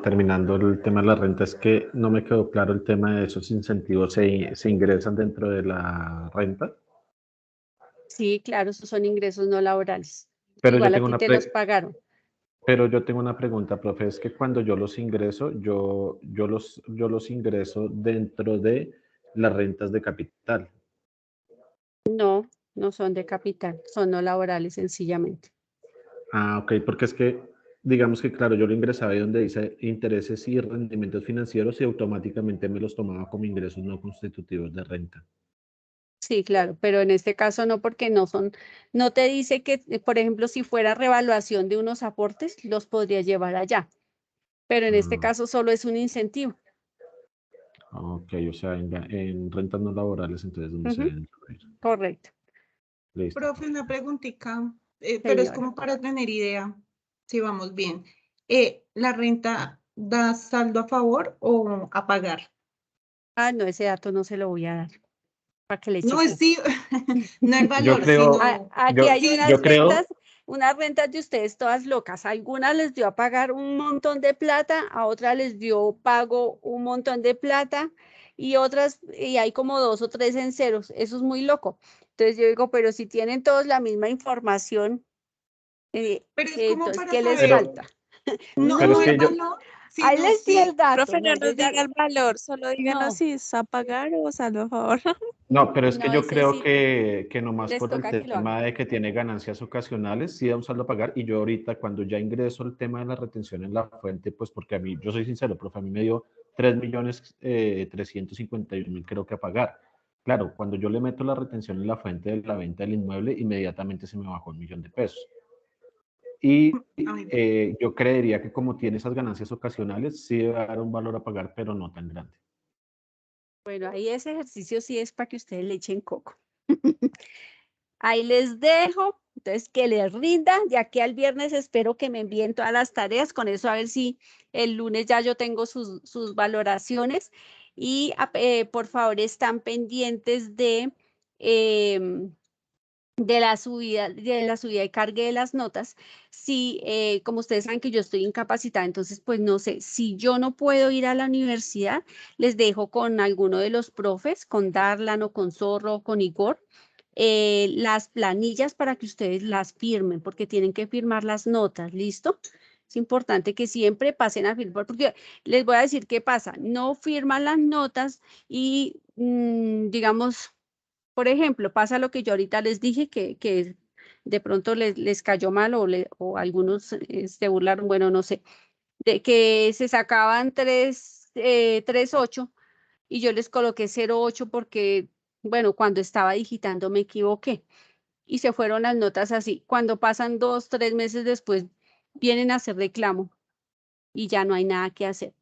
terminando el tema de la renta, es que no me quedó claro el tema de esos incentivos, ¿se ingresan dentro de la renta? Sí, claro, esos son ingresos no laborales. Pero Igual a ti te los pagaron. Pero yo tengo una pregunta, profe, es que cuando yo los ingreso, yo los ingreso dentro de las rentas de capital. No, no son de capital, son no laborales sencillamente. Ah, ok, porque es que, digamos que, claro, yo lo ingresaba ahí donde dice intereses y rendimientos financieros y automáticamente me los tomaba como ingresos no constitutivos de renta. Sí, claro, pero en este caso no, porque no te dice que, por ejemplo, si fuera revaluación de unos aportes, los podría llevar allá, pero en este caso solo es un incentivo. Ok, o sea, en rentas no laborales, entonces, ¿dónde se deben incluir? Correcto. Listo. Profe, una preguntita, pero es Señora. como para tener idea, si vamos bien. ¿La renta da saldo a favor o a pagar? Ah, no, ese dato no se lo voy a dar, para que le eche No es coco. sí, no el valor, Yo creo, sino Aquí hay sí, unas rentas de ustedes todas locas. Algunas les dio a pagar un montón de plata, a otras les dio pago un montón de plata y otras, y hay como 2 o 3 en ceros. Eso es muy loco. Entonces yo digo, pero si tienen todos la misma información, pero es como entonces, para ¿qué les saber, falta? no, Pero es no que el yo, valor, Ahí sino les di el si, dato. Profe, no No, yo nos ya, diga el valor, solo díganos no, si es a pagar o saldo a favor. no, pero es que no, yo ese creo sí, que nomás les por el toca que lo hagan. tema de que tiene ganancias ocasionales, sí da un saldo a pagar. Y yo ahorita, cuando ya ingreso el tema de la retención en la fuente, pues porque a mí, yo soy sincero, profe, a mí me dio 3.351.000 creo que a pagar. Claro, cuando yo le meto la retención en la fuente de la venta del inmueble, inmediatamente se me bajó 1.000.000 de pesos. Y yo creería que como tiene esas ganancias ocasionales, sí debe dar un valor a pagar, pero no tan grande. Bueno, ahí ese ejercicio sí es para que ustedes le echen coco. Ahí les dejo, entonces que les rinda. De aquí al viernes espero que me envíen todas las tareas, con eso a ver si el lunes ya yo tengo sus valoraciones. Y por favor están pendientes de de la subida de cargue de las notas. Si, como ustedes saben que yo estoy incapacitada, entonces pues no sé, si yo no puedo ir a la universidad, les dejo con alguno de los profes, con Darlan o con Zorro o con Igor, las planillas para que ustedes las firmen, porque tienen que firmar las notas, ¿listo? Es importante que siempre pasen a firmar, porque les voy a decir qué pasa, no firman las notas y digamos, por ejemplo, pasa lo que yo ahorita les dije, que de pronto les cayó mal o algunos se burlaron, bueno, no sé, de que se sacaban 3.8 y yo les coloqué 0.8 porque, bueno, cuando estaba digitando me equivoqué y se fueron las notas así. Cuando pasan 2, 3 meses después, vienen a hacer reclamo y ya no hay nada que hacer.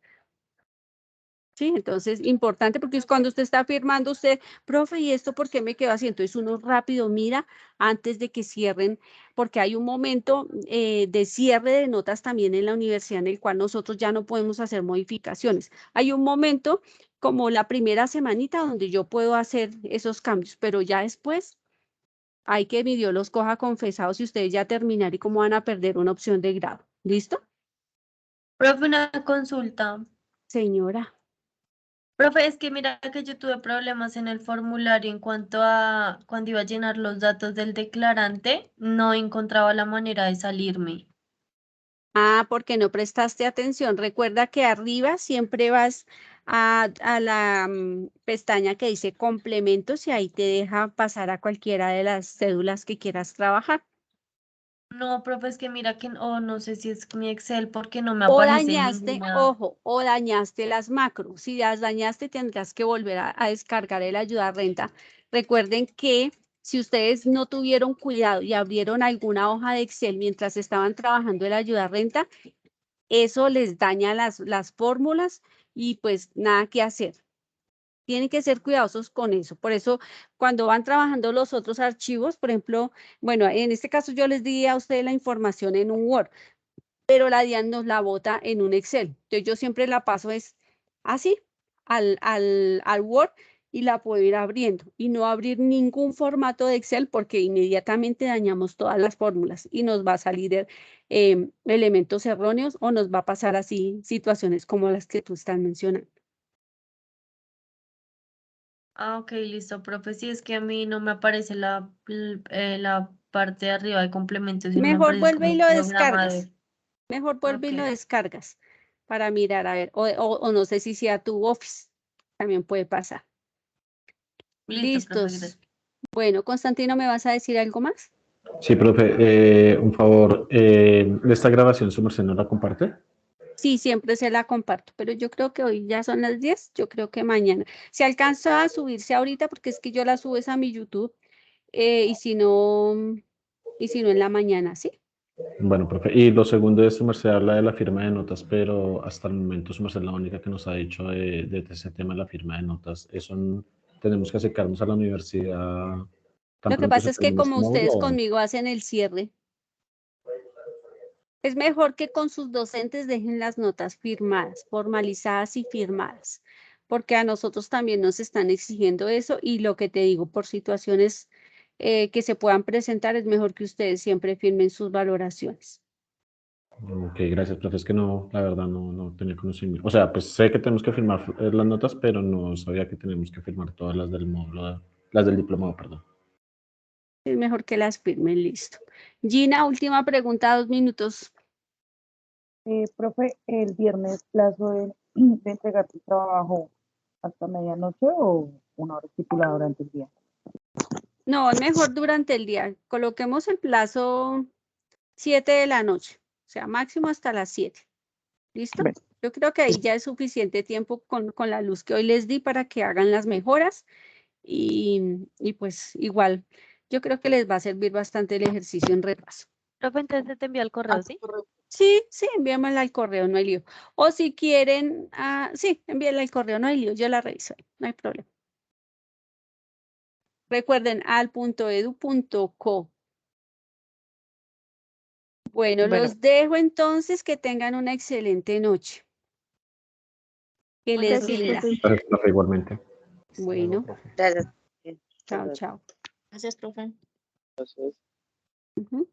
Sí, entonces, importante porque es cuando usted está firmando, usted, profe, ¿y esto por qué me quedó así? Entonces uno rápido mira antes de que cierren, porque hay un momento de cierre de notas también en la universidad en el cual nosotros ya no podemos hacer modificaciones. Hay un momento como la primera semanita donde yo puedo hacer esos cambios, pero ya después hay que mi Dios los coja confesados y ustedes ya terminar y cómo van a perder una opción de grado. ¿Listo? Profe, una consulta. Señora. Profe, es que mira que yo tuve problemas en el formulario en cuanto a cuando iba a llenar los datos del declarante, no encontraba la manera de salirme. Ah, porque no prestaste atención. Recuerda que arriba siempre vas a la pestaña que dice complementos y ahí te deja pasar a cualquiera de las cédulas que quieras trabajar. No, profe, es que mira que no sé si es mi Excel porque no me O aparece dañaste, ninguna. ojo, o dañaste las macros. Si las dañaste, tendrás que volver a descargar el ayuda a renta. Recuerden que si ustedes no tuvieron cuidado y abrieron alguna hoja de Excel mientras estaban trabajando el ayuda a renta, eso les daña las fórmulas y pues nada que hacer. Tienen que ser cuidadosos con eso. Por eso, cuando van trabajando los otros archivos, por ejemplo, bueno, en este caso yo les di a ustedes la información en un Word, pero la DIAN nos la bota en un Excel. Entonces yo siempre la paso es así al Word y la puedo ir abriendo y no abrir ningún formato de Excel porque inmediatamente dañamos todas las fórmulas y nos va a salir elementos erróneos o nos va a pasar así situaciones como las que tú estás mencionando. Ah, ok, listo, profe. Sí, es que a mí no me aparece la parte de arriba de complementos, sino me Mejor aparece vuelve y como lo programador. descargas. Mejor vuelve y lo Ok. descargas para mirar, a ver, o no sé si sea tu Office, también puede pasar. Listo, profe, gracias. Listos. Bueno, Constantino, ¿me vas a decir algo más? Sí, profe, un favor, ¿esta grabación su merced no la comparte? Sí, siempre se la comparto, pero yo creo que hoy ya son las 10, yo creo que mañana. Si alcanza a subirse ahorita, porque es que yo la subo es a mi YouTube, y si no en la mañana, ¿sí? Bueno, profe, y lo segundo es su merced habla de la firma de notas, pero hasta el momento su merced es la única que nos ha dicho de ese tema de la firma de notas. Eso tenemos que acercarnos a la universidad tan Lo que pronto se pasa es que termine este como módulo. ustedes ¿O no? conmigo hacen el cierre, es mejor que con sus docentes dejen las notas firmadas, formalizadas y firmadas, porque a nosotros también nos están exigiendo eso y lo que te digo, por situaciones que se puedan presentar, es mejor que ustedes siempre firmen sus valoraciones. Ok, gracias, profe. Es que no, la verdad, no tenía conocimiento. O sea, pues sé que tenemos que firmar las notas, pero no sabía que tenemos que firmar todas las del módulo, las del diplomado, perdón. Es mejor que las firmen, listo. Gina, última pregunta, 2 minutos. Profe, ¿el viernes plazo de entregar tu trabajo hasta medianoche o una hora estipulada durante el día? No, es mejor durante el día. Coloquemos el plazo 7 de la noche, o sea, máximo hasta las 7. ¿Listo? Bueno, Yo creo que ahí ya es suficiente tiempo con la luz que hoy les di para que hagan las mejoras y pues igual, yo creo que les va a servir bastante el ejercicio en repaso. Profe, entonces te envía el correo, ¿sí? Sí, envíamela al correo, no hay lío. O si quieren, sí, envíenla al correo, no hay lío, yo la reviso ahí, no hay problema. Recuerden, al.edu.co. Bueno, Bueno, los dejo entonces, que tengan una excelente noche. Que les Muchas rinda. gracias. Gracias, profe, igualmente. Bueno, Gracias. chao, chao. Gracias, profe. Eso es. Ujú.